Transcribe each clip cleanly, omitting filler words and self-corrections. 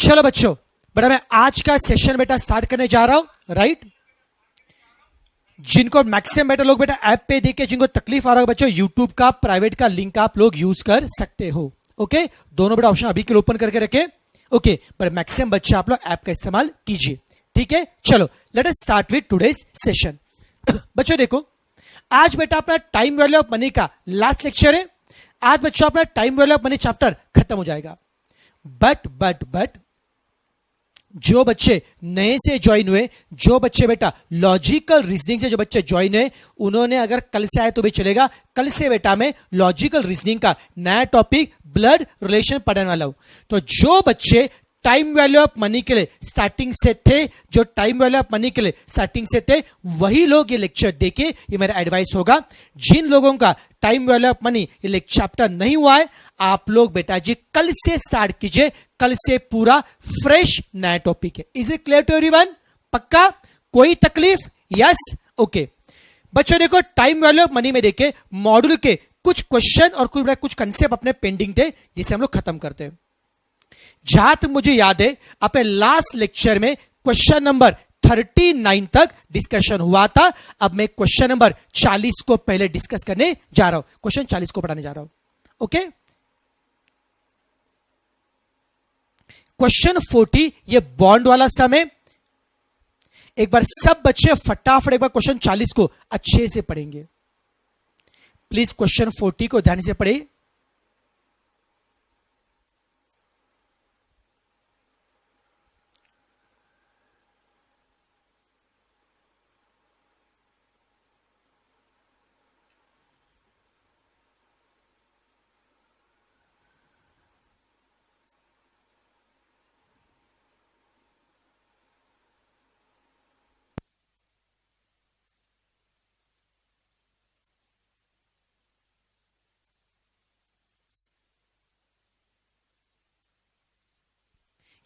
चलो बच्चों, बेटा मैं आज का सेशन बेटा स्टार्ट करने जा रहा हूं, राइट। जिनको मैक्सिमम बेटा लोग बेटा ऐप पे देख के जिनको तकलीफ आ रहा है बच्चों, यूट्यूब का प्राइवेट का लिंक आप लोग यूज कर सकते हो। ओके, दोनों बेटा ऑप्शन अभी के लिए ओपन करके रखे। ओके, पर मैक्सिमम बच्चे आप लोग ऐप का इस्तेमाल कीजिए, ठीक है। चलो let us start with today's session. बच्चों देखो, आज बेटा अपना टाइम वैल्यू ऑफ मनी का लास्ट लेक्चर है। आज बच्चों अपना time value of money chapter खत्म हो जाएगा। बट जो बच्चे नए से ज्वाइन हुए, जो बच्चे बेटा लॉजिकल रीजनिंग से जो बच्चे ज्वाइन हुए, उन्होंने अगर कल से आए तो भी चलेगा। कल से बेटा मैं लॉजिकल रीजनिंग का नया टॉपिक ब्लड रिलेशन पढ़ने वाला हूं। तो जो बच्चे टाइम वैल्यू ऑफ मनी के लिए स्टार्टिंग से थे, जो टाइम वैल्यू ऑफ मनी के लिए स्टार्टिंग से थे, वही लोग ये लेक्चर देखे, ये मेरा एडवाइस होगा। जिन लोगों का टाइम वैल्यू ऑफ मनी ये चैप्टर नहीं हुआ है, आप लोग बेटा जी कल से स्टार्ट कीजिए। कल से पूरा फ्रेश नया टॉपिक है। Is it clear to everyone? पक्का? कोई तकलीफ? Yes, okay. बच्चों देखो, टाइम वैल्यू ऑफ मनी में देखे मॉड्यूल के कुछ क्वेश्चन और कुछ कंसेप्ट अपने पेंडिंग थे, जिसे हम लोग खत्म करते हैं। जहां तक मुझे याद है, अपने लास्ट लेक्चर में क्वेश्चन नंबर 39 तक डिस्कशन हुआ था। अब मैं क्वेश्चन नंबर 40 को पहले डिस्कस करने जा रहा हूं, क्वेश्चन 40 को पढ़ाने जा रहा हूं। ओके, क्वेश्चन 40 ये बॉन्ड वाला समय। एक बार सब बच्चे फटाफट एक बार क्वेश्चन 40 को अच्छे से पढ़ेंगे। प्लीज क्वेश्चन 40 को ध्यान से पढ़िए।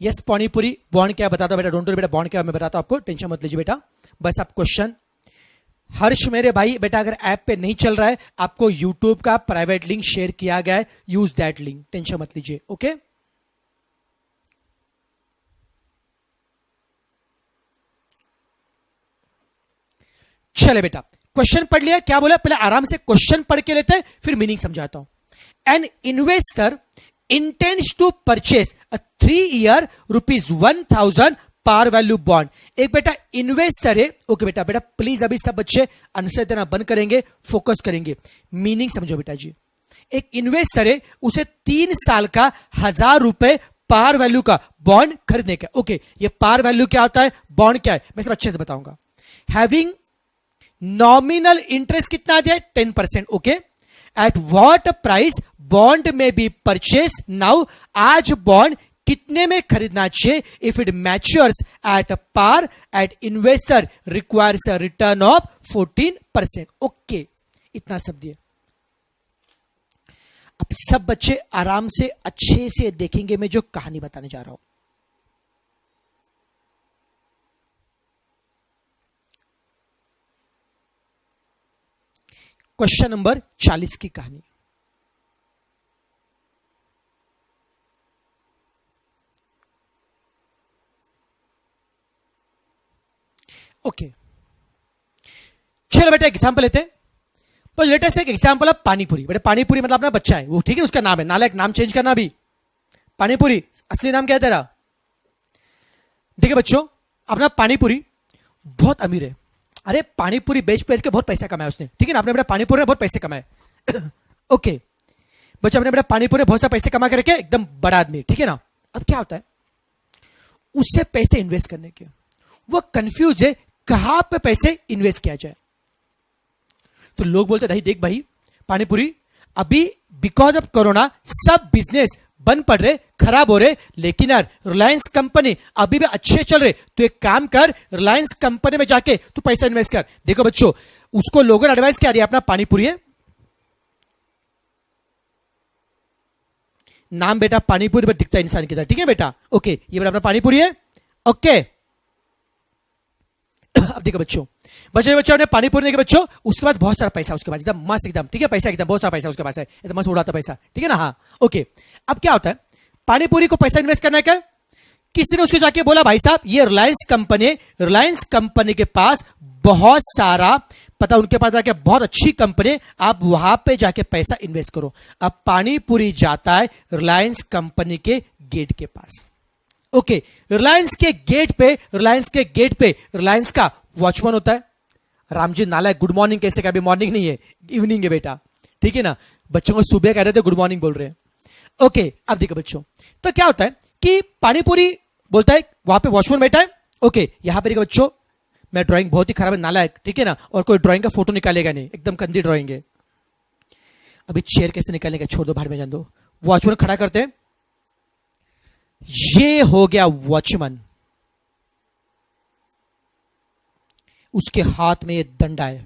यस, पानीपुरी बॉन्ड क्या बताता हूं बेटा, डोंट वरी बेटा, बॉन्ड क्या मैं बताता हूं आपको, टेंशन मत लीजिए बेटा। बस आप क्वेश्चन, हर्ष मेरे भाई बेटा अगर ऐप पे नहीं चल रहा है, आपको यूट्यूब का प्राइवेट लिंक शेयर किया गया है, यूज दैट लिंक, टेंशन मत लीजिए। ओके, चले बेटा, क्वेश्चन पढ़ लिया, क्या बोला पहले आराम से क्वेश्चन पढ़ के लेते हैं, फिर मीनिंग समझाता हूं। An investor intends to purchase a 3-year ₹1,000 par value bond। एक बेटा इन्वेस्टर है। ओके बेटा, प्लीज अभी सब बच्चे आंसर देना बंद करेंगे, फोकस करेंगे, मीनिंग समझो बेटा जी। एक इन्वेस्टर है, उसे 3 साल का ₹1,000 पार वैल्यू का बॉन्ड खरीदने का। ओके, ये पार वैल्यू क्या होता है, बॉन्ड क्या है, मैं सब अच्छे से बताऊंगा। हैविंग नॉमिनल इंटरेस्ट कितना दिया है, 10%। Okay, at what price bond में बी परचेस नाउ, आज बॉन्ड कितने में खरीदना चाहिए, if it matures at par at investor requires a return of 14%। Okay, इतना सब दिए। अब सब बच्चे आराम से अच्छे से देखेंगे मैं जो कहानी बताने जा रहा हूं। क्वेश्चन नंबर 40 की कहानी। ओके, चलो बेटा एग्जांपल लेते हैं। तो लेटेस्ट एक एग्जांपल है पानीपुरी। बेटा पानीपुरी मतलब अपना बच्चा है वो, ठीक है, उसका नाम है, नालायक नाम चेंज करना भी। पानीपुरी असली नाम क्या है तेरा? देखिए बच्चों, अपना पानीपुरी बहुत अमीर है। अरे पानीपुरी बेच के बहुत पैसा कमाया उसने, ठीक है ना। आपने बेटा पानीपुरी में बहुत पैसे कमाए। ओके बच्चों, अपने बेटा पानीपुरी में बहुत सारे पैसे कमा करके एकदम बड़ा आदमी, ठीक है ना। अब क्या होता है, उससे पैसे इन्वेस्ट करने के वो कंफ्यूज है कहां पे पैसे इन्वेस्ट किया जाए। तो लोग बोलते भाई देख भाई पानीपुरी, अभी बिकॉज ऑफ कोरोना सब बिजनेस बंद पड़ रहे, खराब हो रहे, लेकिन यार रिलायंस कंपनी अभी भी अच्छे चल रहे, तो एक काम कर, रिलायंस कंपनी में जाके तू पैसा इन्वेस्ट कर। देखो बच्चों, उसको लोगों ने एडवाइस क्या दिया, अपना पानीपुरी है, नाम बेटा पानीपुरी पर दिखता है इंसान की तरह, ठीक है बेटा। ओके, ये बेटा अपना पानीपुरी है। ओके, अब देखो बच्चों, बच्चों ने पानीपुरी देखे बच्चों, उसके पास बहुत सारा पैसा, उसके पास एकदम मस्त, एकदम ठीक है, पैसा एकदम बहुत सारा पैसा उसके पास है, एकदम मस्त उड़ाता पैसा, ठीक है ना। हाँ ओके, अब क्या होता है, पानीपुरी को पैसा इन्वेस्ट करना है क्या, किसी ने उसको जाके बोला भाई साहब ये रिलायंस कंपनी के पास बहुत सारा पता, उनके पास जाके बहुत अच्छी कंपनी, आप वहां पे जाके पैसा इन्वेस्ट करो। अब पानी पूरी जाता है रिलायंस कंपनी के गेट के पास। ओके, रिलायंस के गेट पे रिलायंस का वॉचमैन होता है। राम जी नालायक, गुड मॉर्निंग कैसे का? अभी मॉर्निंग नहीं है, इवनिंग है बेटा, ठीक है ना। बच्चों को सुबह कह रहे थे, गुड मॉर्निंग बोल रहे हैं। ओके, अब देखो बच्चों, तो क्या होता है कि पानीपुरी बोलता है वहां पे वॉचमैन बैठा है। ओके, यहां पर देखो बच्चों, मैं ड्राइंग बहुत ही खराब है, नालायक, ठीक है ना, और कोई ड्राइंग का फोटो निकालेगा नहीं, एकदम गंदी ड्राइंग है। अभी चेयर कैसे निकालेगा, छोड़ दो, बाहर में जान दो। वॉचमैन खड़ा करते हैं, ये हो गया वॉचमैन, उसके हाथ में ये डंडा है,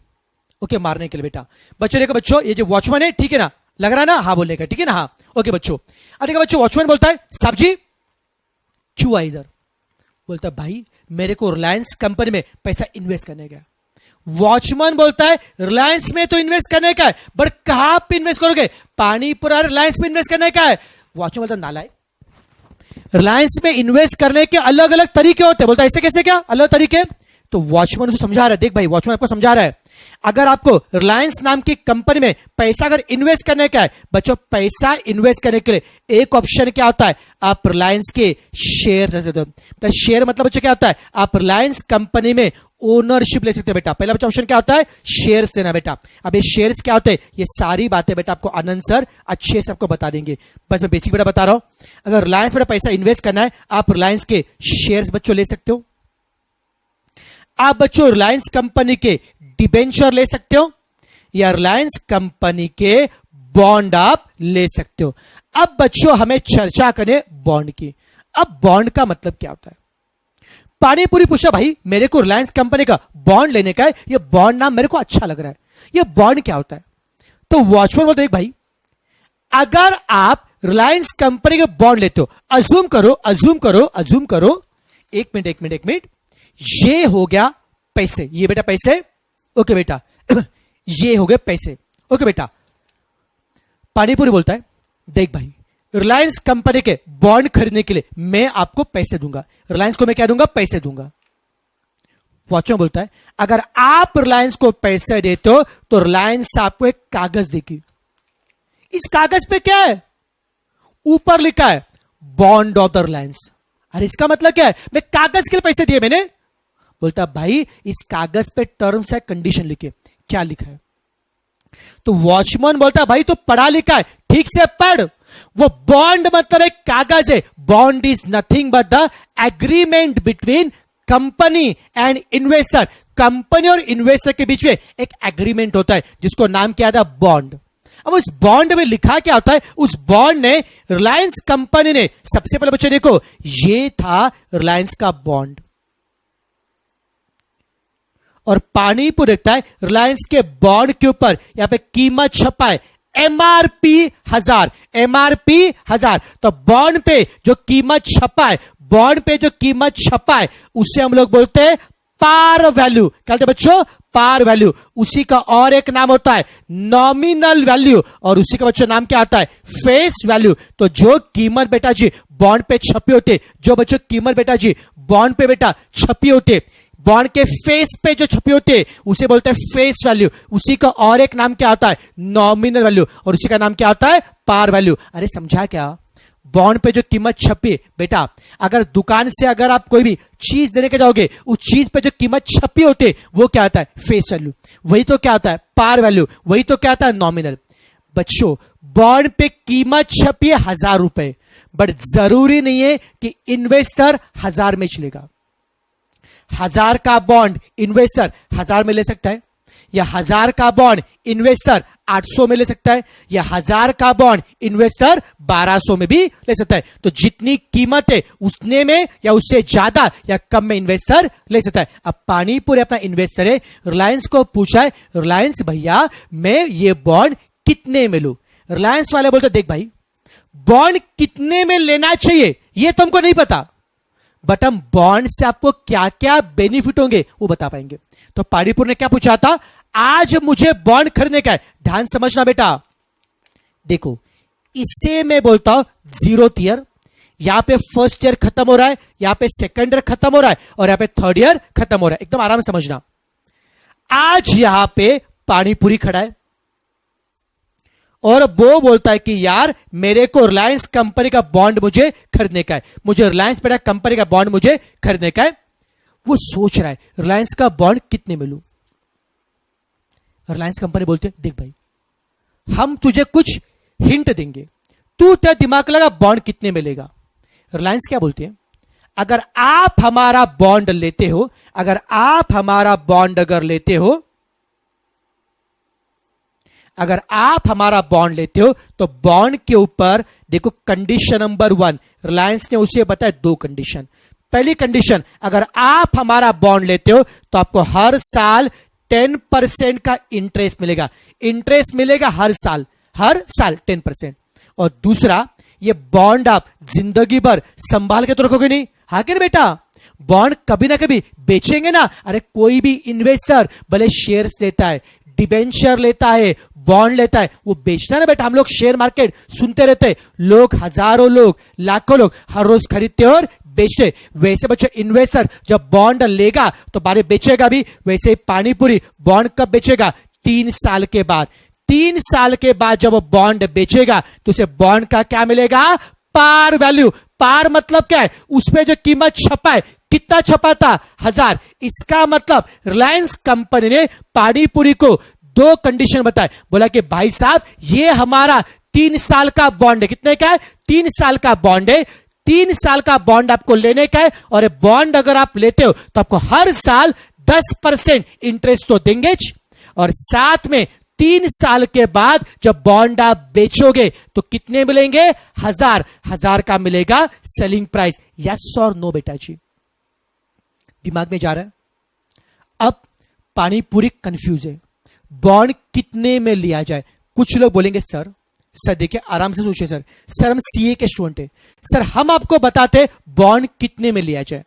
ओके, मारने के लिए बेटा। बच्चों देखो बच्चों, ये जो वॉचमैन है, ठीक है ना, लग रहा है ना, हाँ बोलेगा, ठीक है ना, हाँ। ओके बच्चों, अब देखो बच्चों, वॉचमैन बोलता है साहब जी क्यों आए इधर? बोलता है भाई मेरे को रिलायंस कंपनी में पैसा इन्वेस्ट करने का। वॉचमैन बोलता है रिलायंस में तो इन्वेस्ट करने का है, बट कहां पे इन्वेस्ट करोगे? पानीपुरा रिलायंस में इन्वेस्ट करने का है। वॉचमैन बोलता नालायक, रिलायंस में इन्वेस्ट करने के अलग अलग तरीके होते हैं। बोलता है ऐसे कैसे, क्या अलग तरीके? तो वॉचमैन उसे समझा रहा है, देख भाई, वॉचमैन आपको समझा रहा है, अगर आपको रिलायंस नाम की कंपनी में पैसा अगर इन्वेस्ट करने का है बच्चों, पैसा इन्वेस्ट करने के लिए एक ऑप्शन क्या होता है, आप रिलायंस के शेयर ले सकते हो। शेयर मतलब बच्चों क्या होता है, आप रिलायंस कंपनी में ओनरशिप ले सकते हो बेटा। पहला बच्चा ऑप्शन क्या होता है, शेयर्स लेना बेटा। अब ये शेयर्स क्या होते हैं, ये सारी बातें बेटा आपको आनंद सर अच्छे से आपको बता देंगे, बस मैं बेसिक बेटा बता रहा हूं। अगर रिलायंस में पैसा इन्वेस्ट करना है, आप रिलायंस के शेयर्स बच्चों ले सकते हो, आप बच्चों रिलायंस कंपनी के डिबेंचर ले सकते हो, या रिलायंस कंपनी के बॉन्ड आप ले सकते हो। अब बच्चों हमें चर्चा करें बॉन्ड की। अब बॉन्ड का मतलब क्या होता है? पानीपुरी पूछा भाई मेरे को रिलायंस कंपनी का बॉन्ड लेने का है, ये बॉन्ड नाम मेरे को अच्छा लग रहा है, ये बॉन्ड क्या होता है? तो वॉचमैन बोलते हैं भाई अगर आप रिलायंस कंपनी के बॉन्ड लेते हो, अज्यूम करो, एक मिनट, ये हो गया पैसे, ये बेटा पैसे, ओके बेटा, ये हो गए पैसे, ओके बेटा। पानीपुरी बोलता है देख भाई रिलायंस कंपनी के बॉन्ड खरीदने के लिए मैं आपको पैसे दूंगा, रिलायंस को मैं क्या दूंगा, पैसे दूंगा। वॉचमैन बोलता है अगर आप रिलायंस को पैसे देते हो तो रिलायंस आपको एक कागज देगी, इस कागज पे क्या है, ऊपर लिखा है बॉन्ड ऑफ द रिलायंस। अरे इसका मतलब क्या है, मैं कागज के लिए पैसे दिए मैंने। बोलता भाई इस कागज पे टर्म्स है कंडीशन लिखे, क्या लिखा है? तो वॉचमैन बोलता भाई तो पढ़ा लिखा है, ठीक से पढ़। वो बॉन्ड मतलब एक कागज है, bond is nothing but the agreement between company and investor. Company और इन्वेस्टर के बीच में एक एग्रीमेंट होता है जिसको नाम क्या था, बॉन्ड। अब उस बॉन्ड में लिखा क्या होता है, उस बॉन्ड ने रिलायंस कंपनी ने, सबसे पहले बच्चे देखो ये था रिलायंस का बॉन्ड, और पानीपुर देखता है रिलायंस के बॉन्ड के ऊपर यहां पे कीमत छपा है एमआरपी 1000। तो बॉन्ड पे जो कीमत छपा है, उससे हम लोग बोलते हैं पार वैल्यू। क्या बोलते हैं बच्चों, पार वैल्यू। उसी का और एक नाम होता है नॉमिनल वैल्यू, और उसी का बच्चों नाम क्या आता है, फेस वैल्यू। तो जो कीमत बेटा जी बॉन्ड पे छपी होते, जो बच्चों कीमत बेटा जी बॉन्ड पे बेटा छपी होते, बॉन्ड के फेस पे जो छपी होती है उसे बोलते हैं फेस वैल्यू। उसी का और एक नाम क्या आता है, नॉमिनल वैल्यू, और उसी का नाम क्या आता है, पार वैल्यू। अरे समझा क्या, बॉन्ड पे जो कीमत छपी बेटा, अगर दुकान से अगर आप कोई भी चीज देने के जाओगे, उस चीज पे जो कीमत छपी होती है वो क्या आता है, फेस वैल्यू। वही तो क्या आता है, पार वैल्यू। वही तो क्या आता है, नॉमिनल। बच्चों बॉन्ड पे कीमत छपी है 1000 रुपए, बट जरूरी नहीं है कि इन्वेस्टर 1000 में चलेगा। 1000 का बॉन्ड इन्वेस्टर 1000 में ले सकता है, या 1000 का बॉन्ड इन्वेस्टर 800 में ले सकता है, या 1000 का बॉन्ड इन्वेस्टर 1200 में भी ले सकता है। तो जितनी कीमत है उतने में या उससे ज्यादा या कम में इन्वेस्टर ले सकता है। अब पानीपुर अपना इन्वेस्टर है, रिलायंस को पूछा है रिलायंस भैया मैं ये बॉन्ड कितने में लूं? रिलायंस वाले बोलते देख भाई बॉन्ड कितने में लेना चाहिए ये तुमको नहीं पता, बट हम बॉन्ड से आपको क्या क्या बेनिफिट होंगे वो बता पाएंगे। तो पानीपुर ने क्या पूछा था, आज मुझे बॉन्ड खरीदने का है। ध्यान समझना बेटा, देखो इसे मैं बोलता हूं जीरो ईयर, यहां पे फर्स्ट ईयर खत्म हो रहा है, यहां पे सेकंड ईयर खत्म हो रहा है और यहां पे थर्ड ईयर खत्म हो रहा है। एकदम आराम से समझना। आज यहां पे पानी पूरी खड़ा है और वो बोलता है कि यार मेरे को रिलायंस कंपनी का बॉन्ड मुझे खरीदने का है, मुझे रिलायंस बेटा कंपनी का बॉन्ड मुझे खरीदने का है। वो सोच रहा है रिलायंस का बॉन्ड कितने में लूं। रिलायंस कंपनी बोलते हैं देख भाई हम तुझे कुछ हिंट देंगे, तू तेरा दिमाग लगा बॉन्ड कितने में लेगा। रिलायंस क्या बोलती है, अगर आप हमारा बॉन्ड लेते हो, अगर आप हमारा बॉन्ड अगर लेते हो, अगर आप हमारा बॉन्ड लेते हो तो बॉन्ड के ऊपर देखो कंडीशन नंबर 1, रिलायंस ने उसे बताया 2 कंडीशन। पहली कंडीशन, अगर आप हमारा बॉन्ड लेते हो तो आपको हर साल 10% का इंटरेस्ट मिलेगा, इंटरेस्ट मिलेगा हर साल 10%। और दूसरा, ये बॉन्ड आप जिंदगी भर संभाल के तो रखोगे नहीं, हाँ कि नहीं बेटा, बॉन्ड कभी ना कभी बेचेंगे ना। अरे कोई भी इन्वेस्टर भले शेयर्स लेता है, डिबेंचर लेता है, बॉन्ड लेता है, वो बेचता है ना बेटा। हम लोग शेयर मार्केट सुनते रहते हैं, लोग हजारों लोग लाखों लोग हर रोज खरीदते और बेचते। वैसे बच्चे इन्वेस्टर जब बॉन्ड लेगा तो बारे बेचेगा भी। वैसे पानीपुरी बॉन्ड कब बेचेगा, 3 साल के बाद। 3 साल के बाद जब वो बॉन्ड बेचेगा तो उसे बॉन्ड का क्या मिलेगा, पार वैल्यू। पार मतलब क्या है, उस पे जो कीमत छपा है, कितना छपा था, 1000। इसका मतलब रिलायंस कंपनी ने पानीपुरी को 2 कंडीशन बताए। बोला कि भाई साहब ये हमारा 3 साल का बॉन्ड है। कितने का है, 3 साल का बॉन्ड है। 3 साल का बॉन्ड आपको लेने का है और बॉन्ड अगर आप लेते हो तो आपको हर साल 10% इंटरेस्ट तो देंगे और साथ में 3 साल के बाद जब बॉन्ड आप बेचोगे तो कितने मिलेंगे, 1000 का मिलेगा सेलिंग प्राइस। यस और नो बेटा जी, दिमाग में जा रहा है। अब पानीपुरी कंफ्यूज है, बॉन्ड कितने में लिया जाए। कुछ लोग बोलेंगे सर देखिए आराम से सोचिए सर हम सीए के स्टूडेंट हैं, सर हम आपको बताते बॉन्ड कितने में लिया जाए।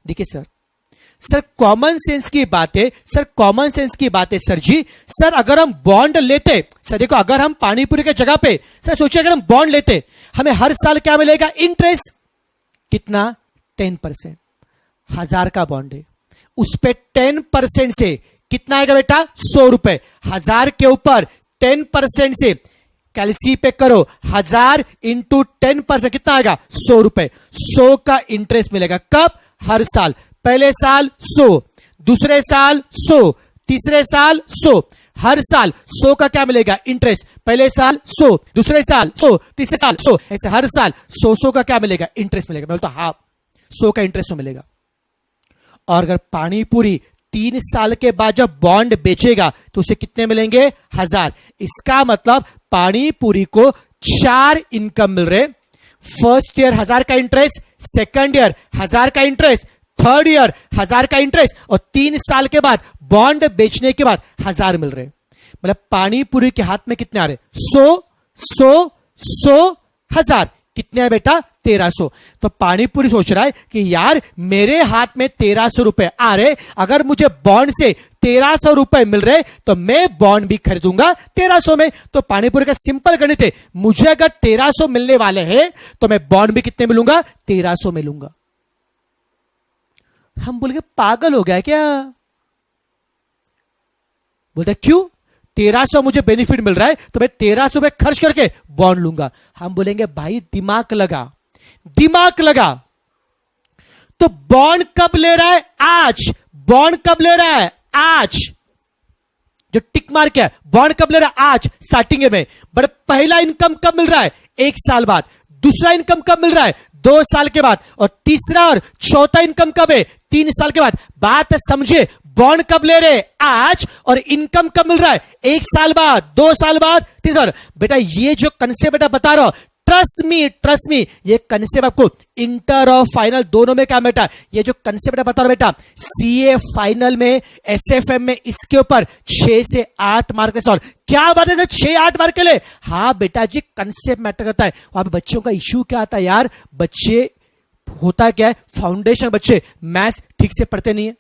देखिए सर कॉमन सेंस की बात है, सर कॉमन सेंस की बात है सर जी। सर अगर हम बॉन्ड लेते, सर देखो अगर हम पानीपुरी के जगह पे सर सोचिए अगर हम बॉन्ड लेते, हमें हर साल क्या मिलेगा, इंटरेस्ट। कितना, 10%। 1000 का बॉन्ड है, उस पे 10% से कितना आएगा बेटा, 100 रुपए। 1000 के ऊपर 10% से कैलसी पे करो, 1000 इंटू 10% कितना आएगा, 100 रुपए। 100 का इंटरेस्ट मिलेगा कब, हर साल। पहले साल 100, दूसरे साल 100, तीसरे साल 100, हर साल 100 का क्या मिलेगा, इंटरेस्ट। पहले साल 100, दूसरे साल 100, तीसरे साल 100, ऐसे हर साल 100 का क्या मिलेगा, इंटरेस्ट मिलेगा। मैं बोलता हाफ 100 का इंटरेस्ट तो मिलेगा। और अगर पानीपुरी 3 साल के बाद जब बॉन्ड बेचेगा तो उसे कितने मिलेंगे, 1000। इसका मतलब पानीपुरी को 4 इनकम मिल रहे। फर्स्ट ईयर 1000 का इंटरेस्ट, सेकंड ईयर 1000 का इंटरेस्ट, थर्ड ईयर 1000 का इंटरेस्ट और 3 साल के बाद बॉन्ड बेचने के बाद 1000 मिल रहे। मतलब पानीपुरी के हाथ में कितने आ रहे, 100 1000 कितने हैं बेटा, 1300। तो पानीपुरी सोच रहा है कि यार मेरे हाथ में 1300 रुपए आ रहे, अगर मुझे बॉन्ड से 1300 रुपए मिल रहे तो मैं बॉन्ड भी खरीदूंगा 1300 में। तो पानीपुरी का सिंपल गणित है, मुझे अगर 1300 मिलने वाले हैं तो मैं बॉन्ड भी कितने मिलूंगा, 1300 मिलूंगा। हम बोलेंगे पागल हो गया क्या, बोलते क्यों, 1300 मुझे बेनिफिट मिल रहा है तो मैं 1300 में खर्च करके बॉन्ड लूंगा। हम बोलेंगे भाई दिमाग लगा। तो बॉन्ड कब ले रहा है, आज। बॉन्ड कब ले रहा है, आज। जो टिक मार्क है, बॉन्ड कब ले रहा है, आज स्टार्टिंग में। बट पहला इनकम कब मिल रहा है, 1 साल बाद। दूसरा इनकम कब मिल रहा है, 2 साल के बाद। और तीसरा और चौथा इनकम कब है, 3 साल के बाद। बात समझे, बॉन्ड कब ले रहे, आज। और इनकम कब मिल रहा है, 1 साल बाद, 2 साल बाद, 3 साल। बेटा ये जो कंसेप्ट बेटा बता रहा हूं, ट्रस्ट मी ये कंसेप्ट आपको इंटर और फाइनल दोनों में क्या बेटा, ये जो कंसेप्ट बता रहा हूं बेटा, सीए फाइनल में, एसएफएम में इसके ऊपर 6 से 8 मार्क के सवाल। क्या बात है सर, 6-8 मार्क के लिए, हाँ बेटा जी कंसेप्ट मैटर करता है। वहां पे बच्चों का इश्यू क्या आता है यार, बच्चे होता क्या है, फाउंडेशन बच्चे मैथ्स ठीक से पढ़ते नहीं है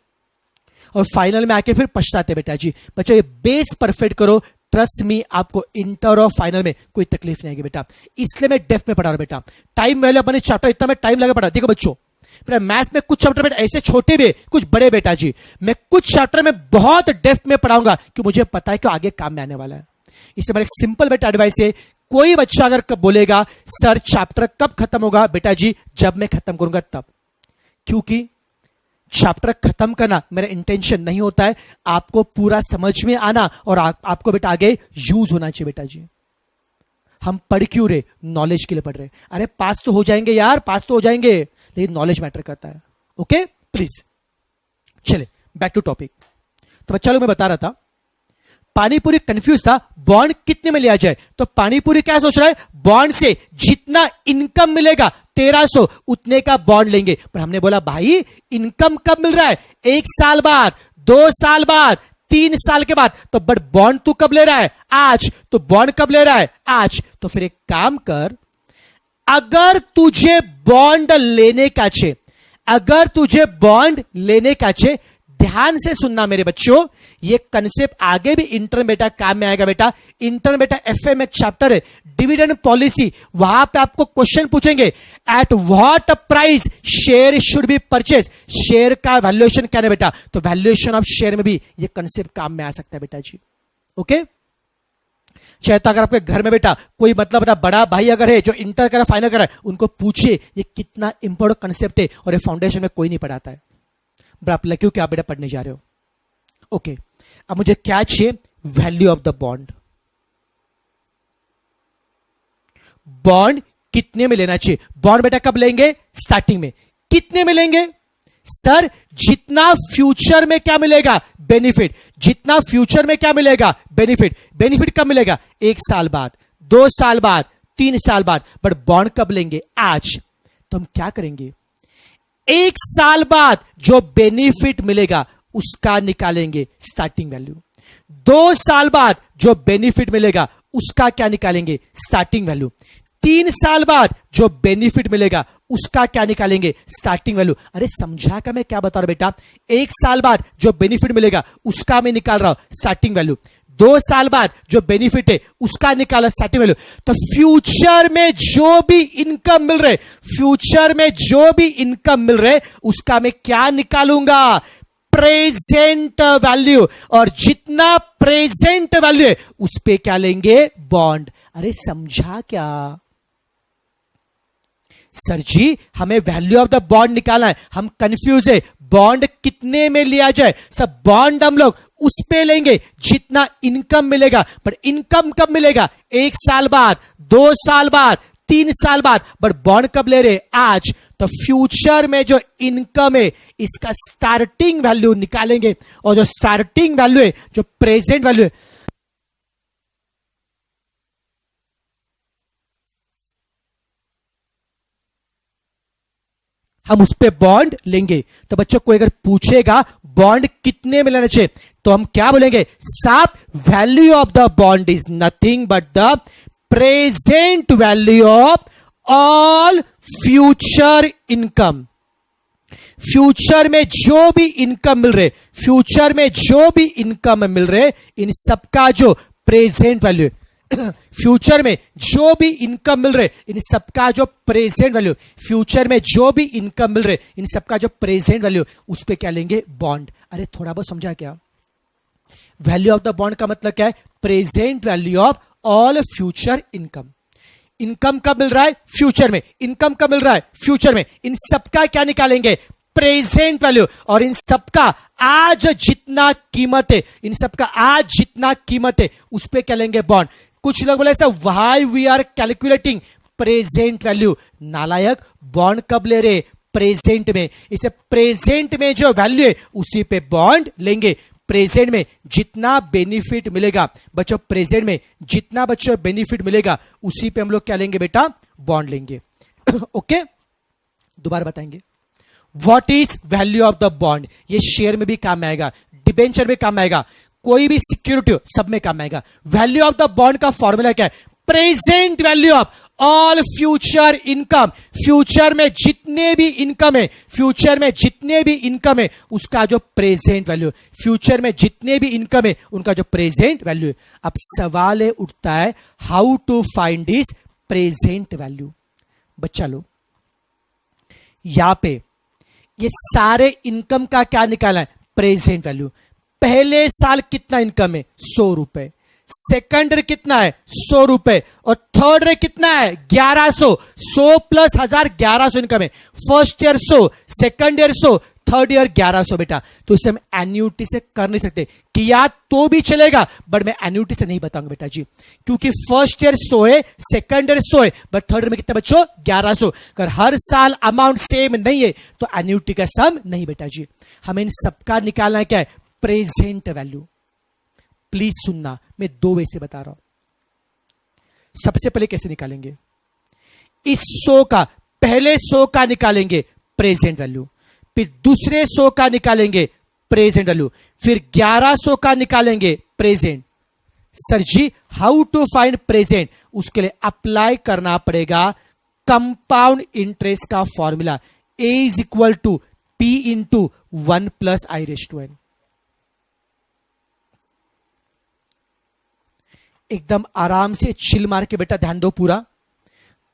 और फाइनल में आके फिर पछताते। बेटा जी बच्चों ये बेस परफेक्ट करो, ट्रस्ट मी, आपको इंटर और फाइनल में कोई तकलीफ नहीं आएगी बेटा। इसलिए मैं डेफ में पढ़ा रहा हूं बेटा। टाइम वैल्यू अपने चैप्टर इतना मैं टाइम लगा पढ़ा। देखो बच्चों, मैथ्स में कुछ चैप्टर में ऐसे छोटे भी, कुछ बड़े बेटा जी, मैं कुछ चैप्टर में बहुत डेप्थ में पढ़ाऊंगा कि मुझे पता है कि आगे काम में आने वाला है। इससे मेरा एक सिंपल बेटा एडवाइस है, कोई बच्चा अगर कब बोलेगा सर चैप्टर कब खत्म होगा, बेटा जी जब मैं खत्म करूंगा तब। क्योंकि चैप्टर खत्म करना मेरा इंटेंशन नहीं होता है, आपको पूरा समझ में आना और आपको बेटा आगे यूज होना चाहिए बेटा जी। हम पढ़ क्यों रहे? नॉलेज के लिए पढ़ रहे। अरे पास तो हो जाएंगे यार, पास तो हो जाएंगे, लेकिन नॉलेज मैटर करता है। ओके प्लीज चले बैक टू टॉपिक। तो बच्चा लोग मैं बता रहा था, पानीपुरी कंफ्यूज था बॉन्ड कितने में लिया जाए। तो पानीपुरी क्या सोच रहा है, बॉन्ड से जितना इनकम मिलेगा 1300 उतने का बॉन्ड लेंगे। पर हमने बोला भाई इनकम कब मिल रहा है, 1 साल बाद, 2 साल बाद, 3 साल के बाद। तो बट बॉन्ड तू कब ले रहा है, आज। तो बॉन्ड कब ले रहा है, आज। तो फिर एक काम कर, अगर तुझे बॉन्ड लेने का चे, अगर तुझे बॉन्ड लेने का चे, ध्यान से सुनना मेरे बच्चों, ये कंसेप्ट आगे भी इंटर में बेटा काम में आएगा बेटा। इंटर में बेटा एफए में चैप्टर है डिविडेंड पॉलिसी, वहां पे आपको क्वेश्चन पूछेंगे eight what price share should be purchase. Share का वैल्यूएशन क्या है बेटा, तो वैल्यूएशन ऑफ शेयर में भी ये कंसेप्ट काम में आ सकता है बेटा जी। ओके, चाहे तो अगर आपके घर में बेटा कोई मतलब बेटा बड़ा भाई अगर है जो इंटर कर फाइनल कर रहा है, उनको पूछिए ये कितना इंपॉर्टेंट कंसेप्ट है और ये फाउंडेशन में कोई नहीं पढ़ाता है। बट आप लगे हो कि आप बेटा पढ़ने जा रहे हो। ओके, अब मुझे क्या चाहिए, value of the bond. Bond कितने में लेना चाहिए, बॉन्ड बेटा कब लेंगे, स्टार्टिंग में। कितने में लेंगे सर, जितना फ्यूचर में क्या मिलेगा, बेनिफिट। जितना फ्यूचर में क्या मिलेगा, बेनिफिट। बेनिफिट कब मिलेगा, 1 साल बाद, 2 साल बाद, 3 साल बाद। बट बॉन्ड कब लेंगे, आज। तो हम क्या करेंगे, 1 साल बाद जो बेनिफिट मिलेगा उसका निकालेंगे स्टार्टिंग वैल्यू। 2 साल बाद जो बेनिफिट मिलेगा उसका क्या निकालेंगे, स्टार्टिंग वैल्यू। 3 साल बाद जो बेनिफिट मिलेगा उसका क्या निकालेंगे, स्टार्टिंग वैल्यू। अरे समझा क्या मैं क्या बता रहा हूं बेटा, 1 साल बाद जो बेनिफिट मिलेगा उसका मैं निकाल रहा हूं स्टार्टिंग वैल्यू। 2 साल बाद जो बेनिफिट है उसका निकाला स्टार्टिंग वैल्यू। तो फ्यूचर में जो भी इनकम मिल रहे, फ्यूचर में जो भी इनकम मिल रहे उसका मैं क्या निकालूंगा, प्रेजेंट वैल्यू। और जितना प्रेजेंट वैल्यू है उस पे क्या लेंगे, बॉन्ड। अरे समझा क्या सर जी, हमें वैल्यू ऑफ द बॉन्ड निकालना है, हम कंफ्यूज है, बॉन्ड कितने में लिया जाए। सब बॉन्ड हम लोग उस पे लेंगे जितना इनकम मिलेगा। पर इनकम कब मिलेगा, 1 साल बाद, 2 साल बाद, 3 साल बाद। बट बॉन्ड कब ले रहे, आज। तो फ्यूचर में जो इनकम है इसका स्टार्टिंग वैल्यू निकालेंगे, और जो स्टार्टिंग वैल्यू है, जो प्रेजेंट वैल्यू है, हम उस पे बॉन्ड लेंगे। तो बच्चों कोई अगर पूछेगा बॉन्ड कितने में लेना चाहिए, तो हम क्या बोलेंगे, साहब value of the bond is nothing but the present value of all future income. Future में जो भी इनकम मिल रहे, फ्यूचर में जो भी इनकम मिल रहे, इन सबका जो प्रेजेंट वैल्यू है, फ्यूचर में जो भी इनकम मिल रहे इन सबका जो प्रेजेंट वैल्यू, फ्यूचर में जो भी इनकम मिल रहे इन सबका जो प्रेजेंट वैल्यू, उस पे क्या लेंगे, बॉन्ड। अरे थोड़ा बहुत समझा क्या, वैल्यू ऑफ द बॉन्ड का मतलब क्या है, present value of all future income. Income कब मिल रहा है, फ्यूचर में। इनकम कब मिल रहा है, फ्यूचर में। इन सबका क्या निकालेंगे, प्रेजेंट वैल्यू। और इन सबका आज जितना कीमत है, इन सबका आज जितना कीमत है उस पे क्या लेंगे, बॉन्ड। कुछ लोग बोले sir why we are calculating present value. नालायक, बॉन्ड कब ले रहे, प्रेजेंट में। इसे प्रेजेंट में जो वैल्यू है उसी पे बॉन्ड लेंगे। प्रेजेंट में जितना बेनिफिट मिलेगा बच्चों, प्रेजेंट में जितना बच्चों बेनिफिट मिलेगा उसी पे हम लोग क्या लेंगे बेटा, बॉन्ड लेंगे। ओके, दोबारा बताएंगे what is value of the bond. ये शेयर में भी काम में आएगा, डिबेंचर में काम में आएगा, कोई भी सिक्योरिटी हो सब में काम आएगा। वैल्यू ऑफ द बॉन्ड का फॉर्मूला क्या है, present value of all future income, future में जितने भी इनकम है, फ्यूचर में जितने भी इनकम है उसका जो प्रेजेंट वैल्यू, फ्यूचर में जितने भी इनकम है उनका जो प्रेजेंट वैल्यू है। अब सवाल उठता है how to find this present value. बच्चा लोग यहां पे ये सारे इनकम का क्या निकाला है, प्रेजेंट वैल्यू। पहले साल कितना इनकम है, 100 रुपए, सेकंड ईयर कितना है, 100 रुपए, और थर्ड ईयर कितना है, 1100, 100 प्लस 1000, 1100 इनकम है। First year 100, second year 100, third year 1100 बेटा। तो इसे हम एन्युटी से कर नहीं सकते, किया तो भी चलेगा बट मैं एन्युटी से नहीं बताऊंगा बेटा जी, क्योंकि फर्स्ट ईयर 100 है, सेकंड ईयर 100 है, बट थर्ड ईयर में कितने बच्चों, 1100। अगर हर साल अमाउंट सेम नहीं है तो एन्युटी का सम नहीं बेटा जी। हमें इन सबका निकालना है क्या है, प्रेजेंट वैल्यू। प्लीज सुनना, मैं 2 वे से बता रहा हूं। सबसे पहले कैसे निकालेंगे, इस 100 का, पहले 100 का निकालेंगे प्रेजेंट वैल्यू, फिर दूसरे 100 का निकालेंगे प्रेजेंट वैल्यू, फिर 1100 का निकालेंगे present. Sir ji how to find present, उसके लिए अप्लाई करना पड़ेगा कंपाउंड इंटरेस्ट का formula, A is equal to P into 1 plus I raise to N. एकदम आराम से चिल मार के बेटा ध्यान दो पूरा।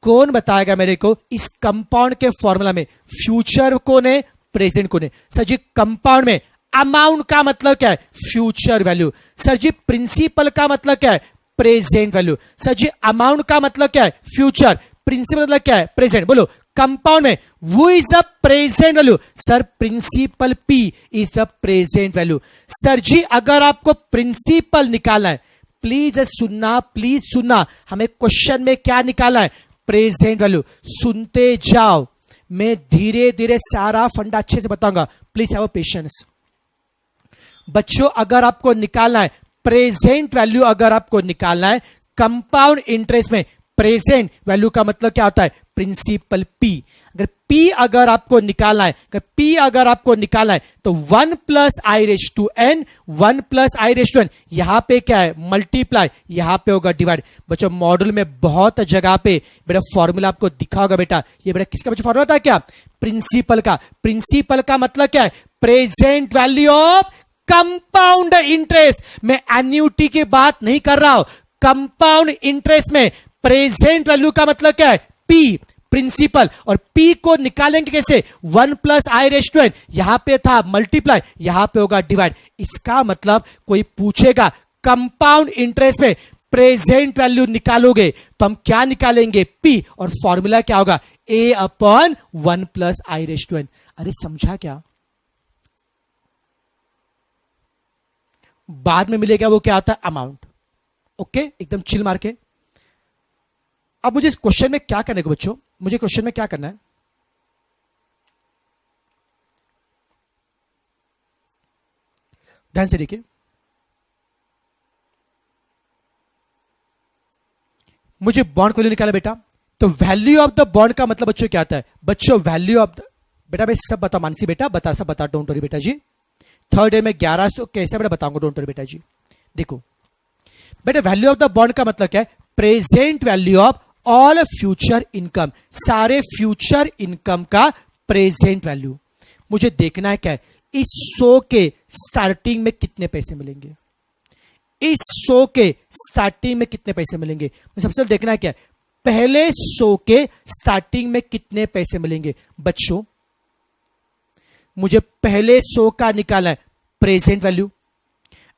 कौन बताएगा मेरे को इस कंपाउंड के फॉर्मूला में फ्यूचर कौन है, प्रेजेंट कौन है? सर जी कंपाउंड में अमाउंट का मतलब क्या है, फ्यूचर वैल्यू। सर जी प्रिंसिपल का मतलब क्या है, प्रेजेंट वैल्यू। सर जी अमाउंट का मतलब क्या है, फ्यूचर, प्रिंसिपल मतलब क्या है, प्रेजेंट। बोलो कंपाउंड में वो is a present value. Sir principal P is a present value. Sir ji अगर आपको प्रिंसिपल निकालना है, प्लीज सुनना, प्लीज सुनना, हमें क्वेश्चन में क्या निकालना है, प्रेजेंट वैल्यू। सुनते जाओ, मैं धीरे धीरे सारा फंडा अच्छे से बताऊंगा, प्लीज हैव पेशेंस। बच्चों अगर आपको निकालना है प्रेजेंट वैल्यू, अगर आपको निकालना है कंपाउंड इंटरेस्ट में, प्रेजेंट वैल्यू का मतलब क्या होता है, प्रिंसिपल पी। अगर पी अगर आपको निकालना है, अगर पी अगर आपको निकालना है तो 1 plus I raise to N, 1 plus I raise to N, यहां पे क्या है, मल्टीप्लाई, यहां पे होगा डिवाइड। बच्चों मॉडल में बहुत जगह पे बेटा फॉर्मूला आपको दिखा होगा बेटा, ये बेटा किसका बच्चों फॉर्मूला था, क्या, प्रिंसिपल का। प्रिंसिपल का मतलब क्या है, present value of compound interest. मैं एन्युटी की बात नहीं कर रहा हूं, कंपाउंड इंटरेस्ट में प्रेजेंट वैल्यू का मतलब क्या है, पी, प्रिंसिपल। और पी को निकालेंगे कैसे, 1 plus I raise to N, यहां पे था मल्टीप्लाई, यहां पे होगा डिवाइड। इसका मतलब कोई पूछेगा कंपाउंड इंटरेस्ट में प्रेजेंट वैल्यू निकालोगे तो हम क्या निकालेंगे, पी, और फॉर्मूला क्या होगा, A upon 1 plus I raise to N. अरे समझा क्या, बाद में मिलेगा वो क्या आता है, अमाउंट। ओके एकदम चिल मार के। अब मुझे इस क्वेश्चन में क्या करने को बच्चों, मुझे क्वेश्चन में क्या करना है, ध्यान से देखिए। मुझे बॉन्ड को निकाला बेटा, तो वैल्यू ऑफ द बॉन्ड का मतलब बच्चों क्या आता है, बच्चों वैल्यू ऑफ द, बेटा मैं सब बता, मानसी बेटा बता, सब बता, डोंट वरी बेटा जी। थर्ड डे में 1100 कैसे बेटा बताऊंगा, डोंट वरी बेटा जी। देखो बेटा वैल्यू ऑफ द बॉन्ड का मतलब क्या है, present value of all future income, सारे फ्यूचर इनकम का प्रेजेंट वैल्यू। मुझे देखना है क्या है, इस 100 के स्टार्टिंग में कितने पैसे मिलेंगे, इस 100 के स्टार्टिंग में कितने पैसे मिलेंगे। मुझे सबसे पहले देखना है क्या है, पहले 100 के स्टार्टिंग में कितने पैसे मिलेंगे। बच्चों मुझे पहले 100 का निकाला है प्रेजेंट वैल्यू।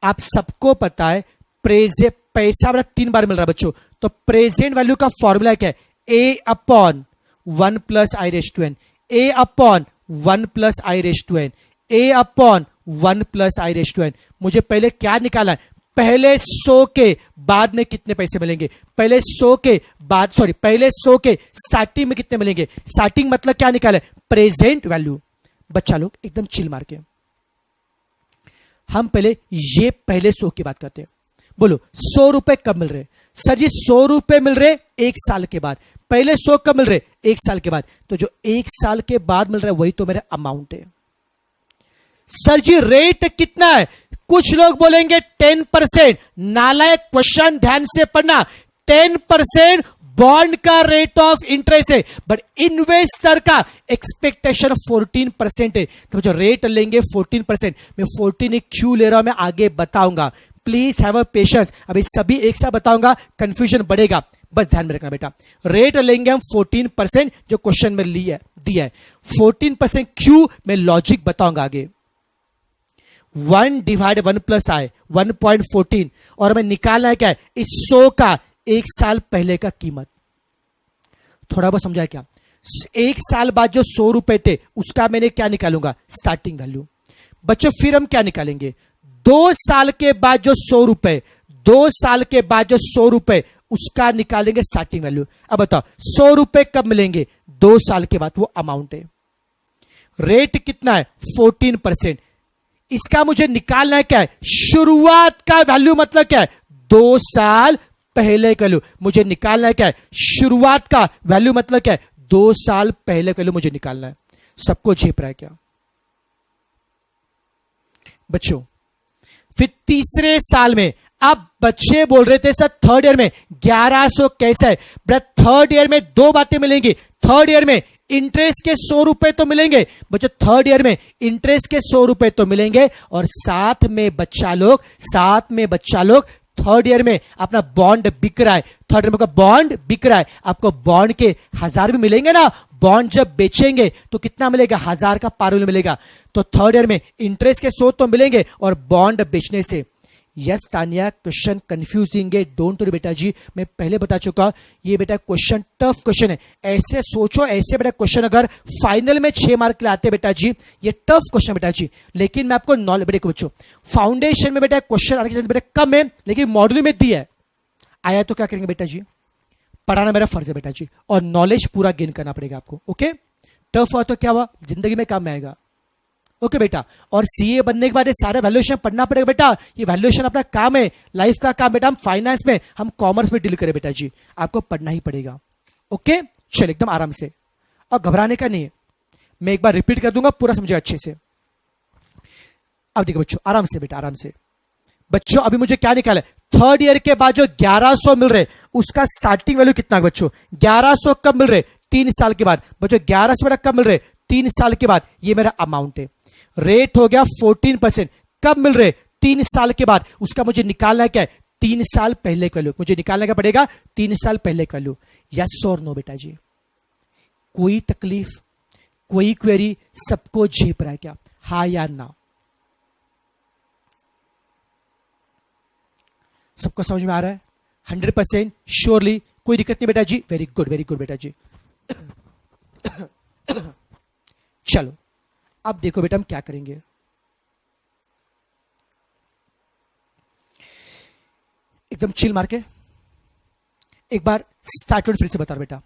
आप सबको पता है प्रेजेंट पैसा बड़ा 3 बार मिल रहा है बच्चों, तो प्रेजेंट वैल्यू का फॉर्मूला क्या है, A upon 1 plus I raise to N, A upon 1 plus I raise to N, A upon 1 plus I raise to N. मुझे पहले क्या निकाला है, पहले 100 के बाद में कितने पैसे मिलेंगे, पहले 100 के बाद, सॉरी पहले 100 के स्टार्टिंग में कितने मिलेंगे। स्टार्टिंग मतलब क्या निकाला है, प्रेजेंट वैल्यू। बच्चा लोग एकदम चिल मार के, हम पहले ये पहले 100 की बात करते हैं। बोलो 100 रुपए कब मिल रहे, सर जी 100 रुपए मिल रहे 1 साल के बाद। पहले 100 कब मिल रहे, 1 साल के बाद। तो जो 1 साल के बाद मिल रहा है वही तो मेरा अमाउंट है। सर जी रेट कितना है, कुछ लोग बोलेंगे 10%। नालायक क्वेश्चन ध्यान से पढ़ना, 10% बॉन्ड का रेट ऑफ इंटरेस्ट है, बट इन्वेस्टर का एक्सपेक्टेशन 14% है। तो जो रेट लेंगे 14%, मैं 14 क्यों ले रहा हूं मैं आगे बताऊंगा। प्लीज हैव अ पेशेंस, अभी सभी एक साथ बताऊंगा, कंफ्यूजन बढ़ेगा, बस ध्यान में रखना बेटा। रेट लेंगे हम 14% जो क्वेश्चन में दिया है। 14% क्यों, मैं लॉजिक बताऊंगा आगे। 1 डिवाइड 1 प्लस आए 1.14, और हमें निकालना है क्या है, इस 100 का एक साल पहले का कीमत। थोड़ा बहुत समझाया क्या? एक साल बाद जो 100 रुपए थे उसका मैंने क्या निकालूंगा, स्टार्टिंग वैल्यू। बच्चों फिर हम क्या निकालेंगे, 2 साल के बाद जो 100 रुपए, 2 साल के बाद जो 100 रुपए उसका निकालेंगे स्टार्टिंग वैल्यू। अब बताओ 100 रुपए कब मिलेंगे, 2 साल के बाद, वो अमाउंट है। रेट कितना है, 14%। इसका मुझे निकालना है क्या है, शुरुआत का वैल्यू, मतलब क्या है, 2 साल पहले का वैल्यू मुझे निकालना है। क्या है, शुरुआत का वैल्यू मतलब क्या है, 2 साल पहले का वैल्यू मुझे निकालना है। सबको झेप रहा है क्या बच्चों? फिर तीसरे साल में, अब बच्चे बोल रहे थे सर थर्ड ईयर में 1100 कैसा है? थर्ड ईयर में 2 बातें मिलेंगी। थर्ड ईयर में इंटरेस्ट के 100 रुपए तो मिलेंगे बच्चों, थर्ड ईयर में इंटरेस्ट के 100 रुपए तो मिलेंगे, और साथ में बच्चा लोग थर्ड ईयर में अपना बॉन्ड बिक रहा है। थर्ड ईयर में बॉन्ड बिक रहा है, आपको बॉन्ड के 1000 भी मिलेंगे ना। बॉन्ड जब बेचेंगे तो कितना मिलेगा, 1000 का पार मिलेगा। तो थर्ड ईयर में इंटरेस्ट के 100 तो मिलेंगे, और बॉन्ड बेचने से। यस तानिया, क्वेश्चन कंफ्यूजिंग है, डोंट वरी बेटा जी, मैं पहले बता चुका, ये बेटा क्वेश्चन टफ क्वेश्चन है। ऐसे सोचो, ऐसे बेटा क्वेश्चन अगर फाइनल में 6 मार्क लाते बेटा जी, ये टफ क्वेश्चन बेटा जी। लेकिन मैं आपको नॉलेज बेटे को बच्चों, फाउंडेशन में बेटा क्वेश्चन आने के बेटा कम है, लेकिन मॉड्यूल में दिया है। आया तो क्या करेंगे बेटा जी, पढ़ाना मेरा फर्ज है बेटा जी, और नॉलेज पूरा गेन करना पड़ेगा आपको। ओके, टफ हुआ तो क्या हुआ, जिंदगी में काम में आएगा। ओके बेटा, और सीए बनने के बाद ये सारे वैल्यूएशन पढ़ना पड़ेगा बेटा। ये वैल्यूएशन अपना काम है, लाइफ का काम बेटा। हम फाइनेंस में, हम कॉमर्स में डील करें बेटा जी, आपको पढ़ना ही पड़ेगा। ओके, चल एकदम आराम से, और घबराने का नहीं है। मैं एक बार रिपीट कर दूंगा, पूरा समझो अच्छे से। अब देखो बच्चों, आराम से बेटा, आराम से। बच्चों अभी मुझे क्या निकाला है, थर्ड ईयर के बाद जो 1100 मिल रहे उसका स्टार्टिंग वैल्यू कितना बच्चों, 1100 कब मिल रहे, 3 साल के बाद। बच्चों 1100 बेटा कब मिल रहे, 3 साल के बाद। ये मेरा अमाउंट है। रेट हो गया 14%, कब मिल रहे, 3 साल के बाद। उसका मुझे निकालना है क्या है, 3 साल पहले का वैल्यू मुझे निकालना क्या पड़ेगा, 3 साल पहले का वैल्यू। यस और नो बेटा जी, कोई तकलीफ, कोई क्वेरी, सबको झेप रहा है क्या, हाँ या ना? सबको समझ में आ रहा है 100% श्योरली, कोई दिक्कत नहीं बेटा जी। वेरी गुड बेटा जी। चलो अब देखो बेटा हम क्या करेंगे। एकदम चिल मार के एक बार स्टार्ट फिर से बता रहा बेटा।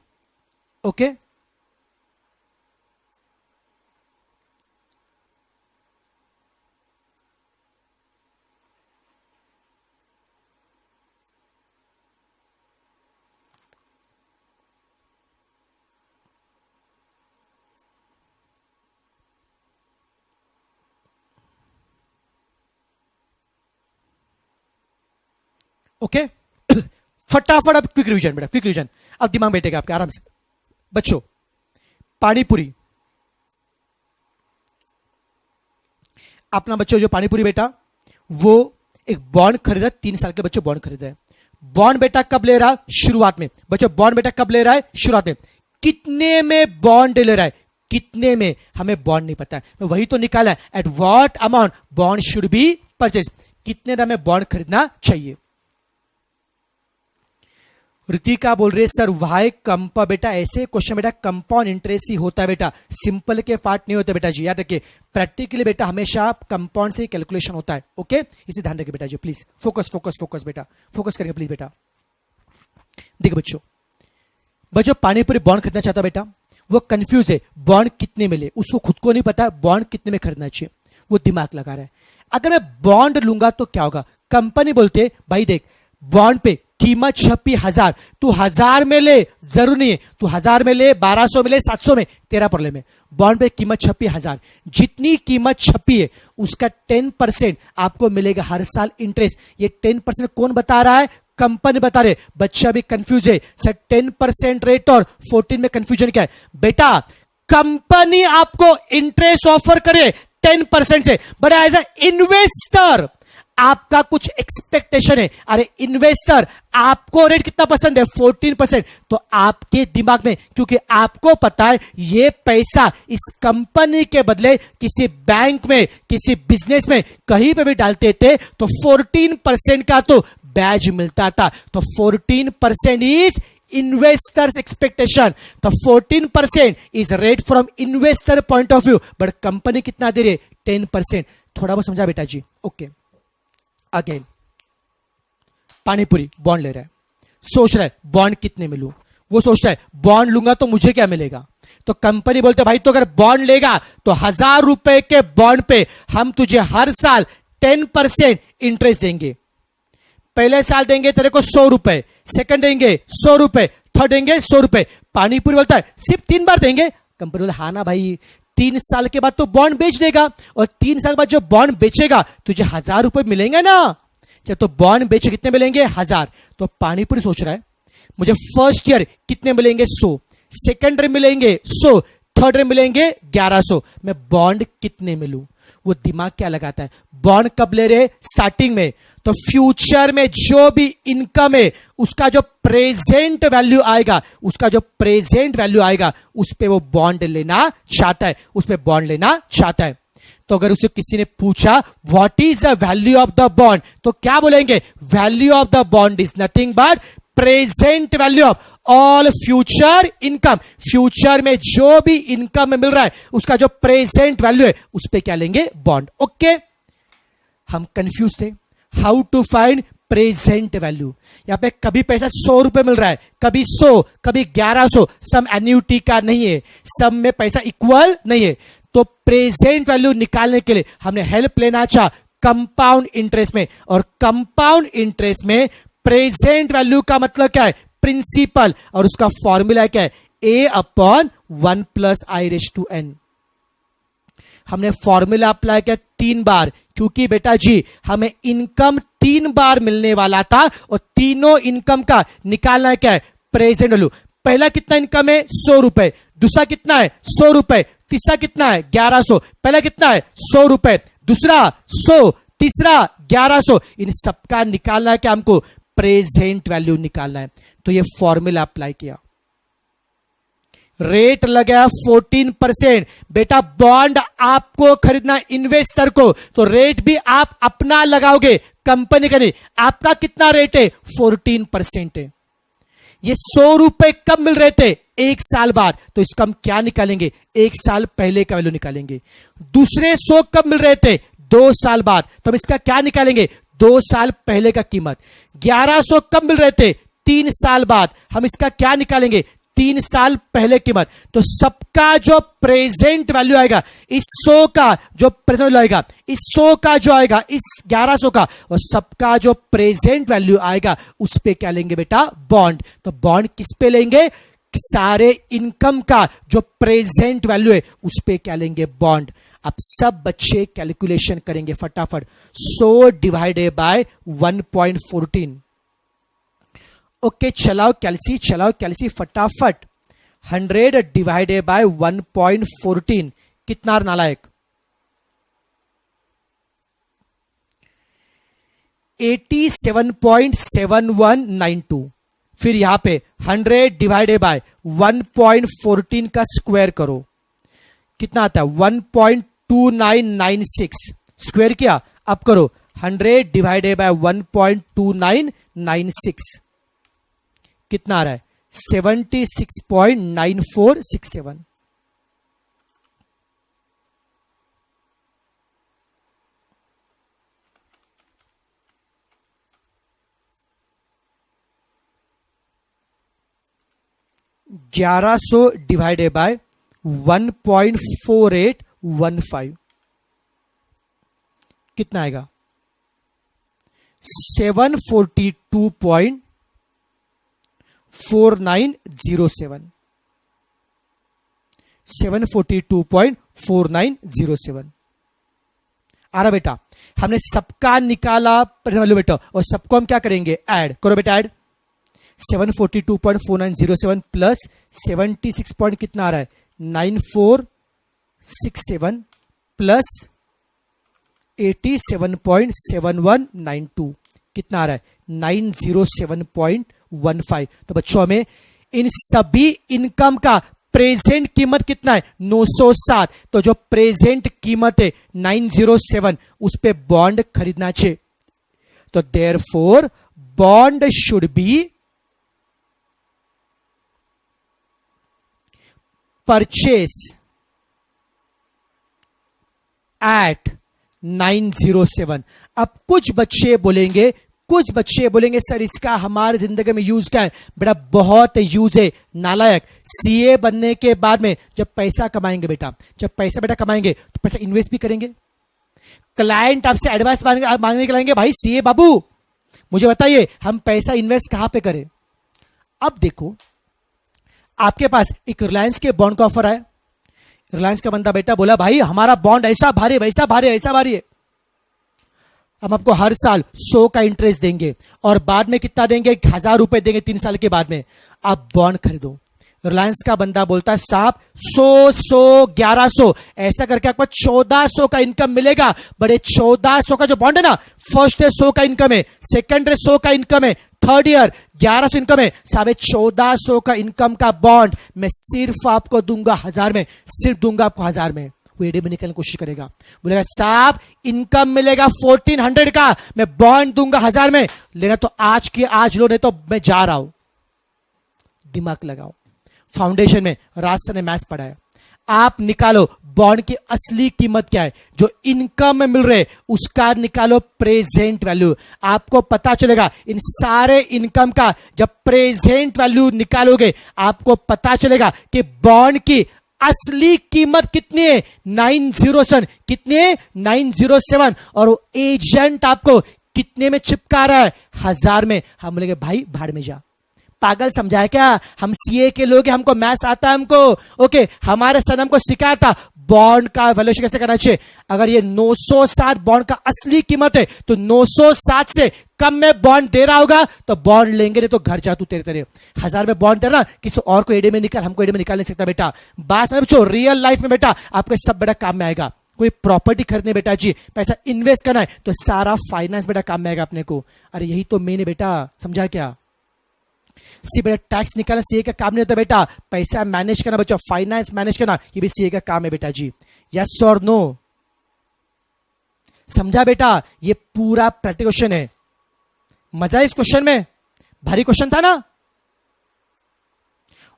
ओके, ओके फटाफट अब क्विक रिवीजन बेटा, क्विक रिवीजन। अब दिमाग बैठेगा आपके आराम से। बच्चों पानीपुरी, अपना बच्चों जो पानीपुरी बेटा वो एक बॉन्ड खरीदा, 3 साल के बच्चों बॉन्ड खरीदा है। बॉन्ड बेटा कब ले रहा है, शुरुआत में। बच्चों बॉन्ड बेटा कब ले रहा है, शुरुआत में। कितने में बॉन्ड ले रहा है, कितने में, हमें बॉन्ड नहीं पता है, वही तो निकाला है। At what amount bond should B purchase, कितने दाम में बॉन्ड खरीदना चाहिए। ऋतिका बोल रही है सर वाई कंपा, बेटा ऐसे क्वेश्चन बेटा कंपाउंड इंटरेस्ट ही होता है बेटा, सिंपल के पार्ट नहीं होते बेटा जी, याद रखिए। प्रैक्टिकली बेटा हमेशा कंपाउंड से कैलकुलेशन होता है। ओके, इसे ध्यान रखिए बेटा जी, प्लीज फोकस फोकस फोकस बेटा, फोकस करिए प्लीज बेटा। देखो बच्चों पानीपुरी बॉन्ड खरीदना चाहता बेटा, वो कंफ्यूज है बॉन्ड कितने मिले, उसको खुद को नहीं पता बॉन्ड कितने में खरीदना चाहिए, वो दिमाग लगा रहा है। अगर मैं बॉन्ड लूंगा तो क्या होगा, कंपनी बोलते भाई देख बॉन्ड पे कीमत छपी 1000, तू 1000 में ले, जरूर नहीं है तू 1000 में ले, 1200 में ले, 700 में, तेरा प्रॉब्लम है। बॉन्ड पे कीमत छपी 1000, जितनी कीमत छपी है उसका 10% आपको मिलेगा हर साल इंटरेस्ट। ये 10% कौन बता रहा है, कंपनी बता रहे, बच्चा भी कंफ्यूज है सर 10% रेट और 14 में कंफ्यूजन क्या है? बेटा कंपनी आपको इंटरेस्ट ऑफर करे 10% से, बट एज अ इन्वेस्टर आपका कुछ एक्सपेक्टेशन है। अरे इन्वेस्टर आपको रेट कितना पसंद है? 14%। तो आपके दिमाग में, क्योंकि आपको पता है ये पैसा इस कंपनी के बदले किसी बैंक में, किसी बिजनेस में कहीं पे भी डालते थे तो 14% का तो बैज मिलता था। तो 14% इज इन्वेस्टर्स एक्सपेक्टेशन। तो 14% is rate from investor point of view, but company कितना दे रही है? 10%। थोड़ा बहुत समझा बेटा जी? ओके। अगेन पानीपुरी बॉन्ड ले रहा है, सोच रहा है बॉन्ड कितने में लूं। वो सोचता है बॉन्ड लूंगा तो मुझे क्या मिलेगा? तो कंपनी बोलते भाई तो अगर बॉन्ड लेगा तो 1000 रुपए के बॉन्ड पे हम तुझे हर साल 10% इंटरेस्ट देंगे। पहले साल देंगे तेरे को 100 रुपए, सेकंड देंगे 100 रुपए, थर्ड देंगे 100 रुपए। पानीपुरी बोलता है सिर्फ 3 बार देंगे। कंपनी बोले हाँ ना भाई, 3 साल के बाद तो बॉन्ड बेच देगा, और 3 साल के बाद जो बॉन्ड बेचेगा तुझे 1000 रुपए मिलेंगे ना। चल तो बॉन्ड बेचे कितने मिलेंगे? 1000। तो पानीपुरी सोच रहा है मुझे फर्स्ट ईयर कितने मिलेंगे? 100, सेकंड ईयर मिलेंगे 100, थर्ड ईयर मिलेंगे 1100। मैं बॉन्ड कितने में लूं? वो दिमाग क्या लगाता है? बॉन्ड कब ले रहे? स्टार्टिंग में। तो फ्यूचर में जो भी इनकम है उसका जो प्रेजेंट वैल्यू आएगा, उसका जो प्रेजेंट वैल्यू आएगा उस पे वो बॉन्ड लेना चाहता है, उस पे बॉन्ड लेना चाहता है। तो अगर उसे किसी ने पूछा what is the value of the bond, तो क्या बोलेंगे? Value of the bond is nothing but present value of all future income. Future में जो भी इनकम में मिल रहा है उसका जो प्रेजेंट वैल्यू है उस पे क्या लेंगे? बॉन्ड। ओके, हम कंफ्यूज थे how to find present value. यहां पे कभी पैसा 100 रुपए मिल रहा है, कभी 100, कभी 1100। सम एन्युटी का नहीं है, सम में पैसा इक्वल नहीं है। तो प्रेजेंट वैल्यू निकालने के लिए हमने हेल्प लेना चाहा कंपाउंड इंटरेस्ट में, और कंपाउंड इंटरेस्ट में प्रेजेंट वैल्यू का मतलब क्या है? प्रिंसिपल, और उसका फॉर्मूला क्या है? a/1 + i⁻n। हमने फॉर्मूला अप्लाई किया 3 बार, क्योंकि बेटा जी हमें इनकम 3 बार मिलने वाला था, और तीनों इनकम का निकालना क्या है? Present value. पहला कितना इनकम है? 100 रुपए। दूसरा कितना है? 100 रुपए। तीसरा कितना है? 1100। पहला कितना है? 100 रुपए, दूसरा 100, तीसरा 1100। इन सबका निकालना है क्या? हमको प्रेजेंट वैल्यू निकालना है। तो ये फॉर्मूला अप्लाई किया, रेट लगाया 14%। बेटा बॉन्ड आपको खरीदना इन्वेस्टर को, तो रेट भी आप अपना लगाओगे, कंपनी का नहीं। आपका कितना रेट है? 14% है। ये 100 रुपए कब मिल रहे थे? 1 साल बाद। तो इसका हम क्या निकालेंगे? 1 साल पहले का वैल्यू निकालेंगे। दूसरे 100 कब मिल रहे थे? 2 साल बाद। तो हम इसका क्या निकालेंगे? 2 साल पहले का कीमत। 1100 कब मिल रहे थे? 3 साल बाद। हम इसका क्या निकालेंगे? 3 साल पहले कीमत। तो सबका जो प्रेजेंट वैल्यू आएगा, इस 100 का जो प्रेजेंट वैल्यू आएगा, इस 100 का जो आएगा, इस 1100 का, और सबका जो प्रेजेंट वैल्यू आएगा उस पे क्या लेंगे बेटा? बॉन्ड। तो बॉन्ड किस पे लेंगे? सारे इनकम का जो प्रेजेंट वैल्यू है उस पे क्या लेंगे? बॉन्ड। अब सब बच्चे कैलकुलेशन करेंगे फटाफट। 100 डिवाइडेड बाय 1.14। ओके, चलाओ कैलसी फटाफट। 100 डिवाइडेड बाय 1.14 कितना नालायक? 87.7192। फिर यहां पे 100 डिवाइडेड बाय 1.14 का स्क्वायर करो, कितना आता है? 1.2996। स्क्वायर किया, अब करो 100 डिवाइडेड बाय 1.2996 कितना आ रहा है? 76.9467। $1100 डिवाइडेड बाय 1.4815 कितना आएगा? 742.4907। 742.4907 आ रहा बेटा। हमने सबका निकाला प्रेजेंट वैल्यू बेटा, और सबको हम क्या करेंगे, ऐड करो बेटा, ऐड 742.4907 प्लस 76 पॉइंट कितना आ रहा है 9467 प्लस 87.7192 कितना आ रहा है 907.15। तो बच्चों हमें इन सभी इनकम का प्रेजेंट कीमत कितना है 907, तो जो प्रेजेंट कीमत है 907 उस पे बॉन्ड खरीदना चाहिए। तो therefore bond should be purchase at 907। अब कुछ बच्चे बोलेंगे सर इसका हमारे जिंदगी में यूज क्या है बेटा, बहुत यूज है नालायक। सीए बनने के बाद में जब पैसा कमाएंगे बेटा, जब पैसा बेटा कमाएंगे तो पैसा इन्वेस्ट भी करेंगे। क्लाइंट आपसे एडवाइस मांगने के लाएंगे, भाई सीए बाबू मुझे बताइए हम पैसा इन्वेस्ट कहां पे करें। अब देखो आपके पास एक रिलायंस के बॉन्ड का ऑफर आया, रिलायंस का बंदा बेटा बोला भाई हमारा बॉन्ड ऐसा भारी वैसा भारी ऐसा भारी है, हम आपको हर साल 100 का इंटरेस्ट देंगे और बाद में कितना देंगे 1000 रुपए देंगे 3 साल के बाद में, आप बॉन्ड खरीदो। रिलायंस का बंदा बोलता है साहब 100 1100 ऐसा करके आपको 1400 का इनकम मिलेगा। बड़े 1400 का जो बॉन्ड है ना, फर्स्ट ईयर 100 का इनकम है, सेकंड ईयर 100 का इनकम है, थर्ड ईयर 1100 इनकम है, साहब 1400 का इनकम का बॉन्ड मैं सिर्फ आपको दूंगा 1000 में, सिर्फ दूंगा आपको 1000 में। वो एडी में निकलने की कोशिश करेगा, बोलेगा साहब इनकम मिलेगा 1400 का, मैं बॉन्ड दूंगा 1000 में, लेना तो आज की आज लो नहीं तो मैं जा रहा हूं। दिमाग लगाओ, फाउंडेशन में राज सर ने मैथ्स पढ़ाया, आप निकालो बॉन्ड की असली कीमत क्या है, जो इनकम में मिल रहे उसका निकालो प्रेजेंट वैल्यू। आपको पता चलेगा इन सारे इनकम का जब प्रेजेंट वैल्यू निकालोगे आपको पता चलेगा कि बॉन्ड की असली कीमत कितनी है 907, कितनी है 907, और वो एजेंट आपको कितने में चिपका रहा है 1000 में। हम बोलेंगे भाई भाड़ में जा, पागल समझाया क्या, हम सीए के लोग हैं, हमको मैथ्स आता है हमको, ओके हमारे सर हमको सिखाया था बॉन्ड का वैल्यूएशन कैसे करना चाहिए। अगर ये 907 बॉन्ड का असली कीमत है तो 907 से कम में बॉन्ड दे रहा होगा तो बॉन्ड लेंगे, नहीं तो घर जा तू तेरे तेरे 1000 में बॉन्ड दे रहा, किसी और को एडे में निकाल, हमको एडे में निकाल नहीं सकता बेटा। बात में बच्चों रियल लाइफ में बेटा आपके सब बेटा काम में आएगा। कोई प्रॉपर्टी खरीदने बेटा जी पैसा इन्वेस्ट करना है तो सारा फाइनेंस बेटा काम में आएगा अपने को। अरे यही तो मेन है बेटा, समझा क्या। सी बेटा टैक्स निकालना सीए का काम नहीं होता बेटा, पैसा मैनेज करना बच्चा, फाइनेंस मैनेज करना ये भी सीए का काम है बेटा जी। यस और नो, समझा बेटा। ये पूरा प्रैक्टिकल क्वेश्चन है, मजा है इस क्वेश्चन में, भारी क्वेश्चन था ना।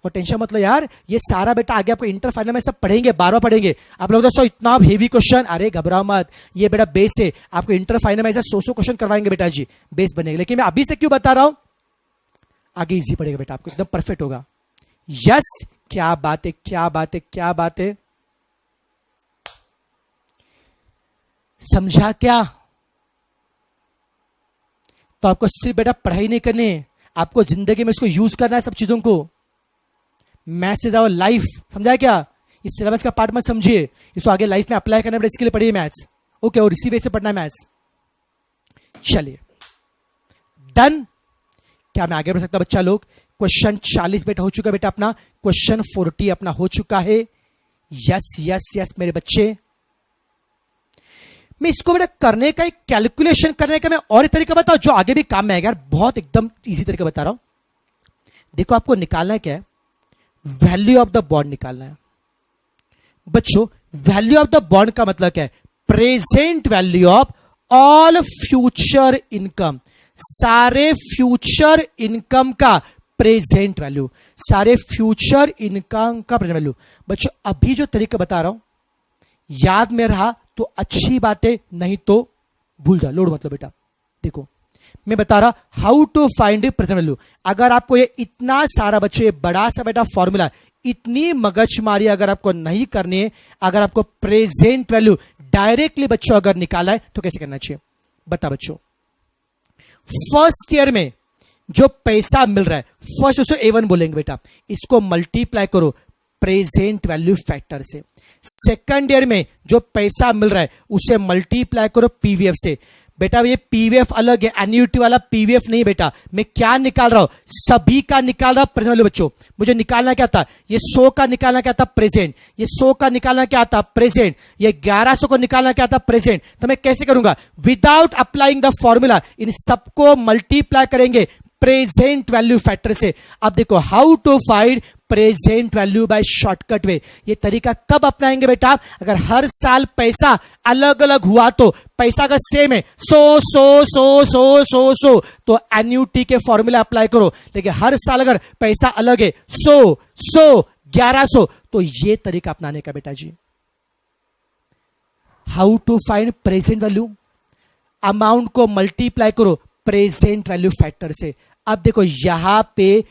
और टेंशन मतलब यार ये सारा बेटा आगे आपको इंटर फाइनल में सब पढ़ेंगे, 12 पढ़ेंगे। आप लोग दोस्तों इतना हेवी क्वेश्चन, अरे घबराओ मत, ये बेटा बेस है, आपको इंटर फाइनल में ऐसा 100 क्वेश्चन करवाएंगे बेटा जी, बेस बनेगा। लेकिन मैं अभी से क्यों बता रहा हूं, आगे इजी पड़ेगा बेटा, आपको एकदम परफेक्ट होगा। यस, क्या बात है क्या बात है क्या बात है, समझा क्या। तो आपको सिर्फ बेटा पढ़ाई नहीं करनी है, आपको जिंदगी में इसको यूज करना है सब चीजों को। मैथ्स इज आवर लाइफ, समझा क्या। इस सिलेबस का पार्ट मत समझिए, इसको आगे लाइफ में अप्लाई करना है, इसके लिए पढ़िए मैथ्स, ओके, और इसी वे से पढ़ना है मैथ्स। चलिए डन, क्या मैं आगे बढ़ सकता बच्चा लोग। क्वेश्चन 40 बेटा हो चुका है बेटा अपना, क्वेश्चन 40 अपना हो चुका है। यस यस यस मेरे बच्चे, मैं इसको बेटा करने का, एक कैलकुलेशन करने का मैं और एक तरीका बताऊं जो आगे भी काम में आएगा यार, बहुत एकदम इजी तरीका बता रहा हूं। देखो आपको निकालना क्या है, वैल्यू ऑफ द बॉन्ड निकालना है बच्चों। वैल्यू ऑफ द बॉन्ड का मतलब क्या है, present value of all future income, सारे फ्यूचर इनकम का प्रेजेंट वैल्यू, सारे फ्यूचर इनकम का प्रेजेंट वैल्यू। बच्चों अभी जो तरीका बता रहा हूं याद में रहा तो अच्छी बात है, नहीं तो भूल जा, लोड मतलब बेटा। देखो मैं बता रहा how to find present value. अगर आपको ये इतना सारा बच्चे बड़ा सा बेटा फॉर्मूला, इतनी मगजमारी अगर आपको नहीं करनी है, अगर आपको प्रेजेंट वैल्यू डायरेक्टली बच्चों अगर निकाला है तो कैसे करना चाहिए बता बच्चों। फर्स्ट ईयर में जो पैसा मिल रहा है, फर्स्ट उसको A1 बोलेंगे बेटा, इसको मल्टीप्लाई करो प्रेजेंट वैल्यू फैक्टर से। सेकंड ईयर में जो पैसा मिल रहा है उसे मल्टीप्लाई करो पीवीएफ से। बेटा ये पीवीएफ अलग है, एन्युटी वाला पीवीएफ नहीं बेटा। मैं क्या निकाल रहा हूं, सभी का निकाल रहा प्रेजेंट वैल्यू। बच्चों मुझे निकालना क्या था, ये 100 का निकालना क्या था प्रेजेंट, ये 100 का निकालना क्या था प्रेजेंट, ये 1100 को निकालना क्या था प्रेजेंट। तो मैं कैसे करूंगा, विदाउट अप्लाइंग द फॉर्मूला इन सबको मल्टीप्लाई करेंगे प्रेजेंट वैल्यू फैक्टर से। अब देखो how to find present value by shortcut way. ये तरीका कब अपनाएंगे बेटा, अगर हर साल पैसा अलग अलग हुआ तो पैसा का सेम है 100 तो एन्युटी के फॉर्मूला अप्लाई करो। लेकिन हर साल अगर पैसा अलग है 100 1100 तो ये तरीका अपनाने का बेटा जी। How to find present value, amount को मल्टीप्लाई करो प्रेजेंट वैल्यू फैक्टर से। अब देखो यहां पे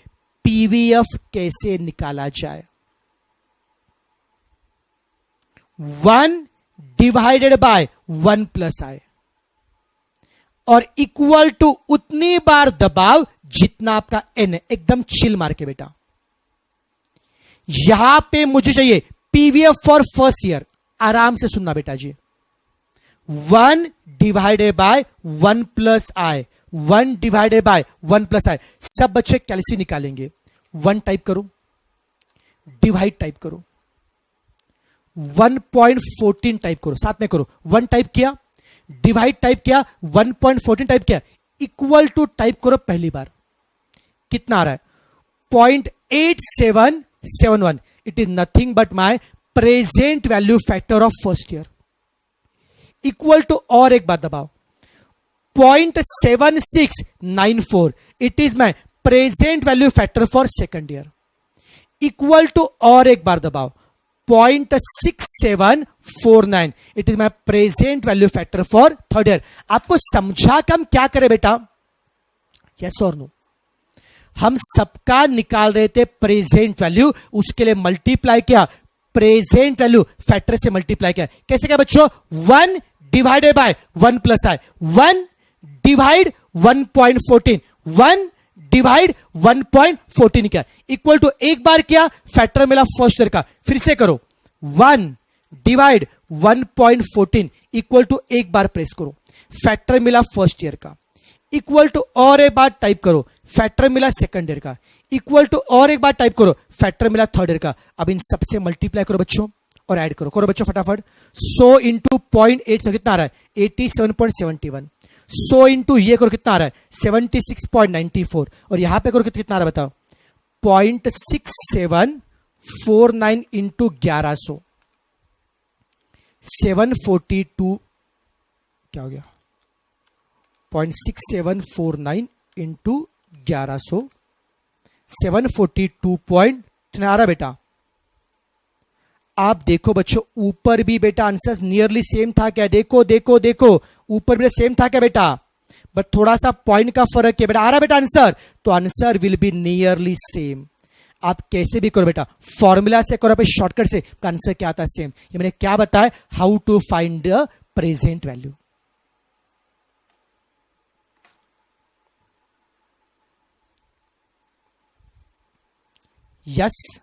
पीवीएफ कैसे निकाला जाए, 1 डिवाइडेड बाय 1 प्लस आई और इक्वल टू उतनी बार दबाव जितना आपका एन है। एकदम चिल मार के बेटा, यहां पे मुझे चाहिए पीवीएफ फॉर फर्स्ट ईयर। आराम से सुनना बेटा जी, 1 divided by 1 plus I, 1 divided by 1 plus I. सब बच्चे कैलसी निकालेंगे। 1 टाइप करो, डिवाइड टाइप करो, 1.14 टाइप करो, साथ में करो। 1 टाइप किया, डिवाइड टाइप किया, 1.14 टाइप किया, इक्वल टू टाइप करो पहली बार। कितना आ रहा है 0.8771। It is nothing but my present value factor of first year. Equal to और एक बार दबाओ 0.7694। It is my present value factor for second year. Equal to और एक बार दबाओ 0.6749। It is my present value factor for third year. आपको समझा कि हम क्या करें बेटा, यस और नो। हम सबका निकाल रहे थे प्रेजेंट वैल्यू, उसके लिए मल्टीप्लाई किया प्रेजेंट वैल्यू फैक्टर से मल्टीप्लाई किया। कैसे क्या बच्चों, 1 divided by 1 plus I, 1 divide 1.14, 1 divide 1.14 किया, इक्वल टू एक बार किया फैक्टर मिला फर्स्ट ईयर का। फिर से करो 1 डिवाइड 1.14 इक्वल टू एक बार प्रेस करो, फैक्टर मिला फर्स्ट ईयर का। इक्वल टू और एक बार टाइप करो, फैक्टर मिला सेकंड ईयर का। इक्वल टू और एक बार टाइप करो, फैक्टर मिला थर्ड ईयर का। अब इन सबसे मल्टीप्लाई करो बच्चों और ऐड करो। करो बच्चों फटाफट। 100 इंटू 0.8 कितना आ रहा है 87.71। 100 इंटू ये करो कितना आ रहा है 76.94 और यहां पे करो कितना आ रहा है बताओ 0.6749 इंटू 1100 742 क्या हो गया 0.6749 इंटू 1100 742 पॉइंट आ रहा बेटा। आप देखो बच्चों ऊपर भी बेटा आंसर नियरली सेम था क्या, देखो देखो देखो ऊपर भी सेम था क्या बेटा, बट थोड़ा सा पॉइंट का फर्क है बेटा। आ रहा बेटा आंसर, तो answer will be nearly same. आप कैसे भी करो बेटा, फॉर्मूला से करो पे शॉर्टकट से, आंसर क्या आता है सेम। ये मैंने क्या बताया, how to find the present value. Yes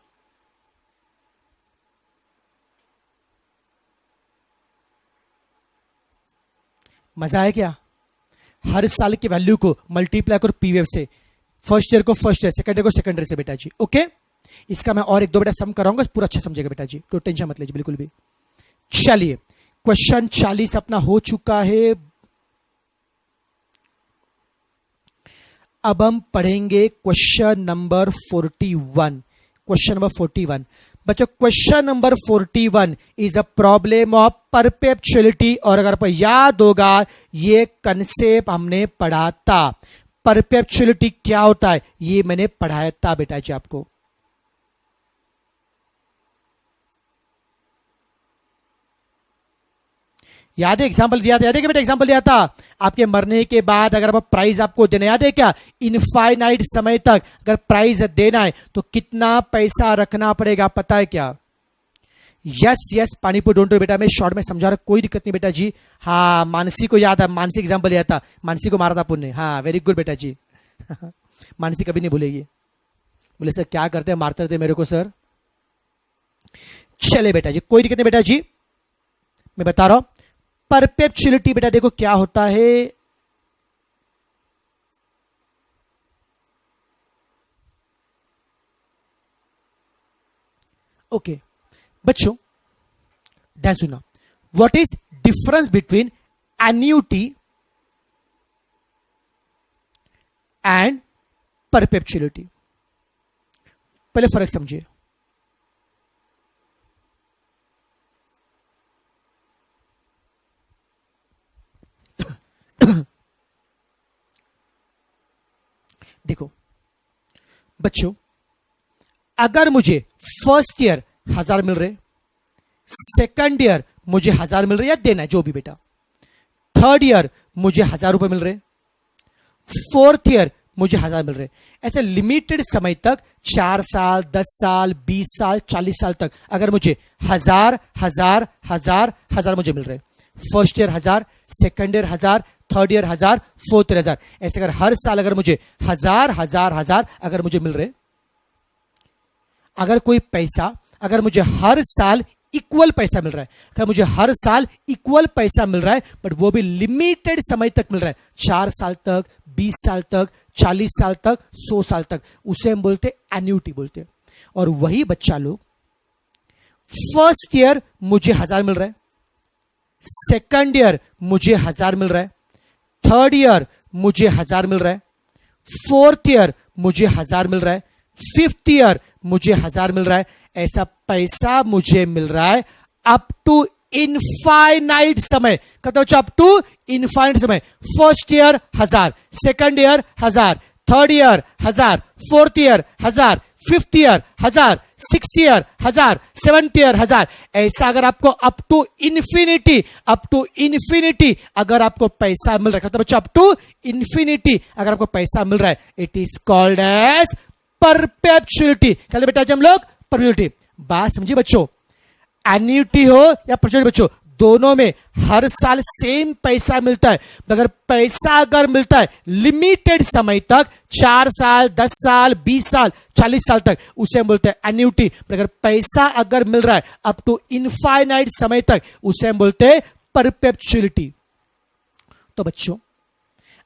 मजा है क्या, हर साल की वैल्यू को मल्टीप्लाई करो पीवीएफ से, फर्स्ट ईयर को फर्स्ट ईयर, सेकंड ईयर को सेकंड ईयर से बेटा जी। ओके इसका मैं और एक दो बेटा सम कराऊंगा, पूरा अच्छा समझेगा बेटा जी, तो टेंशन मत लीजिए बिल्कुल भी। चलिए क्वेश्चन 40 अपना हो चुका है। अब हम पढ़ेंगे क्वेश्चन नंबर 41। क्वेश्चन नंबर 41 बच्चों, question number 41 is a problem of perpetuality. और अगर आपको याद होगा ये कंसेप्ट हमने पढ़ा था, परपेचुअलिटी क्या होता है ये मैंने पढ़ाया था बेटा जी आपको। याद है एग्जाम्पल दिया था, याद है क्या बेटा एग्जाम्पल दिया था, आपके मरने के बाद अगर आप प्राइज आपको देना, याद है क्या, इनफाइनाइट समय तक अगर प्राइज देना है तो कितना पैसा रखना पड़ेगा पता है क्या। यस यस पानीपुर डोंट बेटा, मैं शॉर्ट में समझा रहा, कोई दिक्कत नहीं बेटा जी। हाँ मानसी को याद है, मानसी एग्जाम्पल दिया था, मानसी को मारा था पुण्य। हाँ वेरी गुड बेटा जी मानसी कभी नहीं भूलेगी। बोले सर क्या करते हैं, मारते रहते मेरे को सर। चले बेटा जी, कोई दिक्कत नहीं बेटा जी, मैं बता रहा हूं। परपेचुअलिटी बेटा देखो क्या होता है, ओके बच्चों ध्यान सुनना, what is difference between annuity and perpetuality, पहले फर्क समझिए। देखो बच्चों, अगर मुझे फर्स्ट ईयर 1000 मिल रहे, सेकंड ईयर मुझे 1000 मिल रहे या देना है जो भी बेटा, थर्ड ईयर मुझे 1000 रुपए मिल रहे, फोर्थ ईयर मुझे 1000 मिल रहे, ऐसे लिमिटेड समय तक 4 साल 10 साल 20 साल 40 साल तक अगर मुझे 1000 1000 1000 1000 मुझे मिल रहे, first year 1000, second year 1000, third year 1000, fourth year 1000, ऐसे अगर हर साल अगर मुझे 1000 1000 1000 अगर मुझे मिल रहे, अगर कोई पैसा अगर मुझे हर साल इक्वल पैसा मिल रहा है, अगर मुझे हर साल इक्वल पैसा मिल रहा है बट वो भी लिमिटेड समय तक मिल रहा है, 4 साल तक 20 साल तक 40 साल तक 100 साल तक, उसे हम बोलते एन्युटी बोलते हैं। और वही बच्चा लोग फर्स्ट ईयर मुझे 1000 मिल रहा है, सेकंड ईयर मुझे 1000 मिल रहा है, थर्ड ईयर मुझे 1000 मिल रहा है, फोर्थ ईयर मुझे 1000 मिल रहा है, फिफ्थ ईयर मुझे 1000 मिल रहा है, ऐसा पैसा मुझे मिल रहा है अप टू इनफाइनाइट समय, कहते हो अप टू इनफाइनाइट समय। First year 1000, second year 1000, third year 1000, fourth year 1000, fifth year 1000, sixth year 1000, seventh year 1000, ऐसा अगर आपको अप टू इन्फिनिटी अगर आपको पैसा मिल रहा है, बच्चों अप टू इन्फिनिटी अगर आपको पैसा मिल रहा है, इट इज कॉल्ड एज परपेचुअलिटी। कहते बेटा जब हम लोग परपेचुअलिटी, बात समझिए बच्चों, एन्युटी हो या परपेचुअलिटी बच्चों दोनों में हर साल सेम पैसा मिलता है, मगर पैसा अगर मिलता है लिमिटेड समय तक 4 साल 10 साल 20 साल 40 साल तक, उसे हम बोलते हैं एन्युटी। अगर पैसा अगर मिल रहा है अप टू इनफाइनाइट समय तक, उसे हम बोलते हैं परपेचुअलिटी। तो बच्चों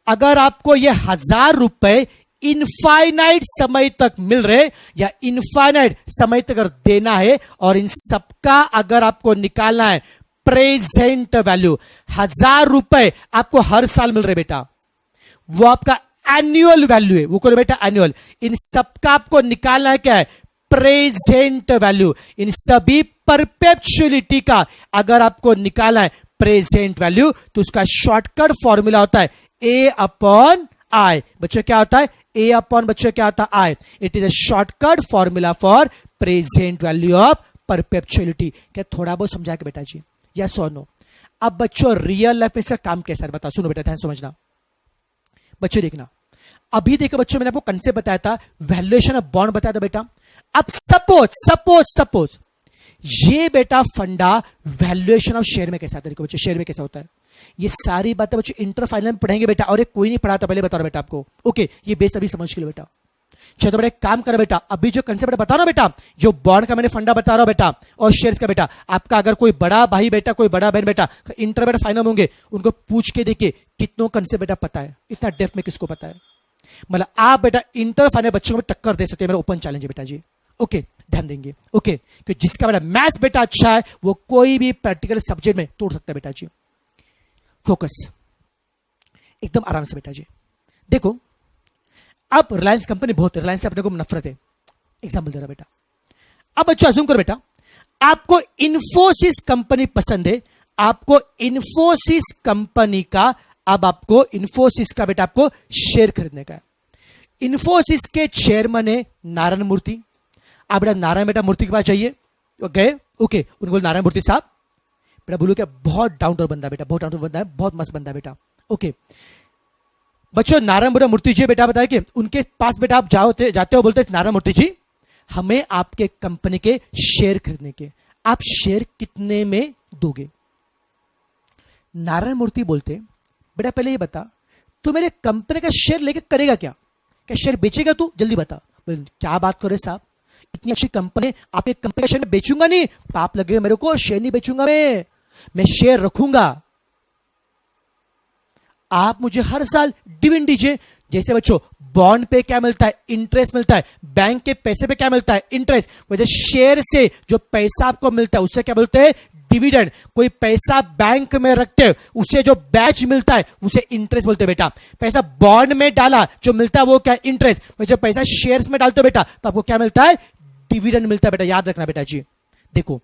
अगर आपको यह 1000 रुपए इनफाइनाइट समय तक मिल रहे या इनफाइनाइट समय तक अगर देना है, और इन सबका अगर आपको निकालना है प्रेजेंट वैल्यू, 1000 रुपए आपको हर साल मिल रहे बेटा, वो आपका एनुअल वैल्यू है, वो कौन बेटा एनुअल, इन सबका आपको निकालना है क्या है प्रेजेंट वैल्यू। इन सभी परपेचुअलिटी का अगर आपको निकालना है प्रेजेंट वैल्यू, तो उसका शॉर्टकट फॉर्मूला होता है ए अपॉन आई। बच्चों क्या होता है ए अपॉन, बच्चों क्या होता है I. It is a shortcut formula for present value of perpetuality. क्या थोड़ा बहुत समझा के बेटा जी, यस और नो। अब बच्चों रियल लाइफ में इसका काम कैसा है बताओ, सुनो बेटा ध्यान समझना। बच्चों देखना, अभी देखो बच्चों मैंने आपको कंसेप्ट बताया था, वैल्यूएशन ऑफ बॉन्ड बताया था बेटा। अब सपोज ये बेटा फंडा वैल्यूएशन ऑफ शेयर में कैसा आता है, देखो बच्चों शेयर में कैसा होता है, ये सारी बातें बच्चों इंटर फाइनल में पढ़ेंगे बेटा, और ये कोई नहीं पढ़ाता पहले बता रहा बेटा आपको, ओके ये बेस अभी समझ के लो बेटा। चलो तो बेटा एक काम करो बेटा, अभी जो कंसेप्ट बता रहा हूं बेटा, जो बॉन्ड का मैंने फंडा बता रहा हूं बेटा और शेयर्स का बेटा, आपका अगर कोई बड़ा भाई बेटा कोई बड़ा बहन बेटा इंटर बेटा फाइनल होंगे, उनको पूछ के देखिए कितनों कंसेप्ट बेटा पता है, इतना डेप्थ में किसको पता है। मतलब आप बेटा इंटर फाइनल बच्चों को टक्कर दे सकते हैं, मेरा ओपन चैलेंज है बेटा जी, ओके ध्यान देंगे, ओके कि जिसका बेटा मैथ्स बेटा अच्छा है वो कोई भी प्रैक्टिकल सब्जेक्ट में तोड़ सकता है बेटा जी। फोकस एकदम आराम से बेटा जी। देखो अब रिलायंस कंपनी बहुत है, रिलायंस से अपने को नफरत है, एग्जाम्पल दे रहा बेटा। अब बच्चों अज्यूम करो बेटा आपको इन्फोसिस कंपनी पसंद है, आपको इन्फोसिस कंपनी का, अब आपको इन्फोसिस का बेटा आपको शेयर खरीदने का है। इन्फोसिस के चेयरमैन है नारायण मूर्ति, आप बेटा नारायण बेटा मूर्ति के पास जाइए, गए ओके उनको बोले नारायण मूर्ति साहब, बेटा बोलो क्या बहुत डाउन टू बंदा बेटा, बहुत डाउन टू बंदा है, बहुत मस्त बंदा बेटा, ओके बच्चों नारायण बेटा मूर्ति जी बेटा बताए कि उनके पास बेटा आप जाते हो बोलते नारायण मूर्ति जी हमें आपके कंपनी के शेयर खरीदने के, आप शेयर कितने में दोगे। नारायण मूर्ति बोलते बेटा पहले ये बता तू मेरे कंपनी का शेयर लेके करेगा क्या, क्या शेयर बेचेगा तू, जल्दी बता। क्या बात करे साहब, इतनी अच्छी कंपनी, आप एक कंपनी का शेयर बेचूंगा नहीं, पाप लगेगा मेरे को, शेयर नहीं बेचूंगा मैं शेयर रखूंगा। आप मुझे हर साल डिविडेंड दीजिए। जैसे बच्चों बॉन्ड पे क्या मिलता है, इंटरेस्ट मिलता है, बैंक के पैसे पे क्या मिलता है, इंटरेस्ट, वैसे शेयर से जो पैसा आपको मिलता है उससे क्या बोलते हैं, डिविडेंड। कोई पैसा बैंक में रखते हैं उसे जो बैच मिलता है उसे इंटरेस्ट बोलते हैं बेटा। पैसा बॉन्ड में डाला जो मिलता है वो क्या, इंटरेस्ट। वैसे पैसा शेयर्स में डालते हो बेटा तो आपको क्या मिलता है, डिविडेंड मिलता है बेटा, याद रखना बेटा जी। देखो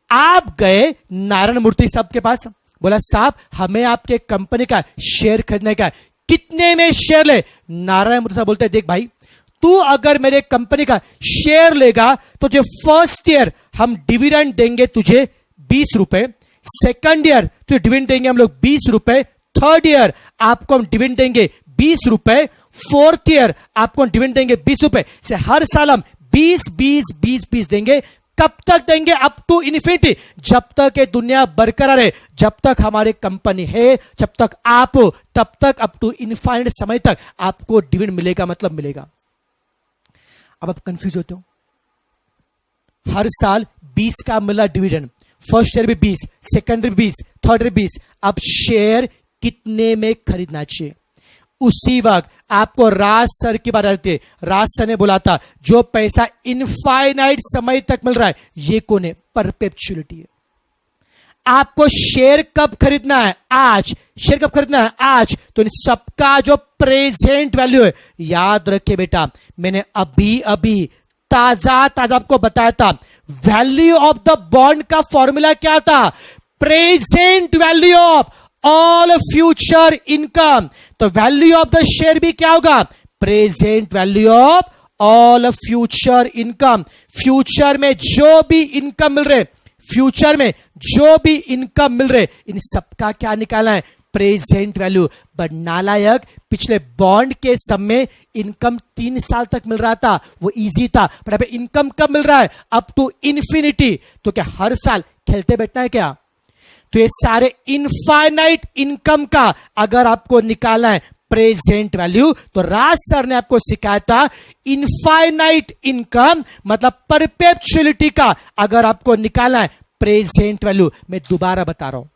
आप गए नारायण मूर्ति साहब के पास, बोला साहब हमें आपके कंपनी का शेयर खरीदने का है, कितने में शेयर ले। नारायण मूर्ति साहब बोलते हैं देख भाई, तू अगर मेरे कंपनी का शेयर लेगा तो जो फर्स्ट ईयर हम डिविडेंड देंगे तुझे 20 रुपए, सेकंड ईयर तुझे डिविडेंड देंगे हम लोग 20 रुपए, थर्ड ईयर आपको हम डिविडेंड देंगे 20 रुपए, फोर्थ ईयर आपको हम डिविडेंड देंगे 20 रुपए से हर साल हम 20 देंगे। कब तक देंगे, अप टू इन्फिनिटी, जब तक ये दुनिया बरकरार है, जब तक हमारे कंपनी है, जब तक आप हो, तब तक अप टू इनफाइनाइट समय तक आपको डिविडेंड मिलेगा, मतलब मिलेगा। अब आप कंफ्यूज होते हो, हर साल 20 का मिला डिविडेंड, फर्स्ट ईयर भी 20, सेकंड ईयर भी 20, थर्ड ईयर 20, अब शेयर कितने में खरीदना चाहिए। उसी वक्त आपको राज सर की बात आती है, राज सर ने बोला था जो पैसा इनफाइनाइट समय तक मिल रहा है ये कौन है, परपेचुअलिटी है। आपको शेयर कब खरीदना है, आज। शेयर कब खरीदना है, आज। तो इन सबका जो प्रेजेंट वैल्यू है, याद रखिए बेटा, मैंने अभी अभी ताजा आपको बताया था, वैल्यू ऑफ द बॉन्ड का फॉर्मूला क्या था, present value of all future income. तो वैल्यू ऑफ द शेयर भी क्या होगा, present value of all future income. Future में जो भी इनकम मिल रहे, फ्यूचर में जो भी इनकम मिल रहे, इन सबका क्या निकालना है, प्रेजेंट वैल्यू। बट नालायक, पिछले बॉन्ड के समय इनकम 3 साल तक मिल रहा था, वो इजी था, पर अब इनकम कब मिल रहा है, अप टू इन्फिनिटी। तो क्या हर साल खेलते बैठना है क्या। तो ये सारे इनफाइनाइट इनकम का अगर आपको निकालना है प्रेजेंट वैल्यू, तो राज सर ने आपको सिखाया था इनफाइनाइट इनकम मतलब परपेचुअलिटी का अगर आपको निकालना है प्रेजेंट वैल्यू। मैं दोबारा बता रहा हूं,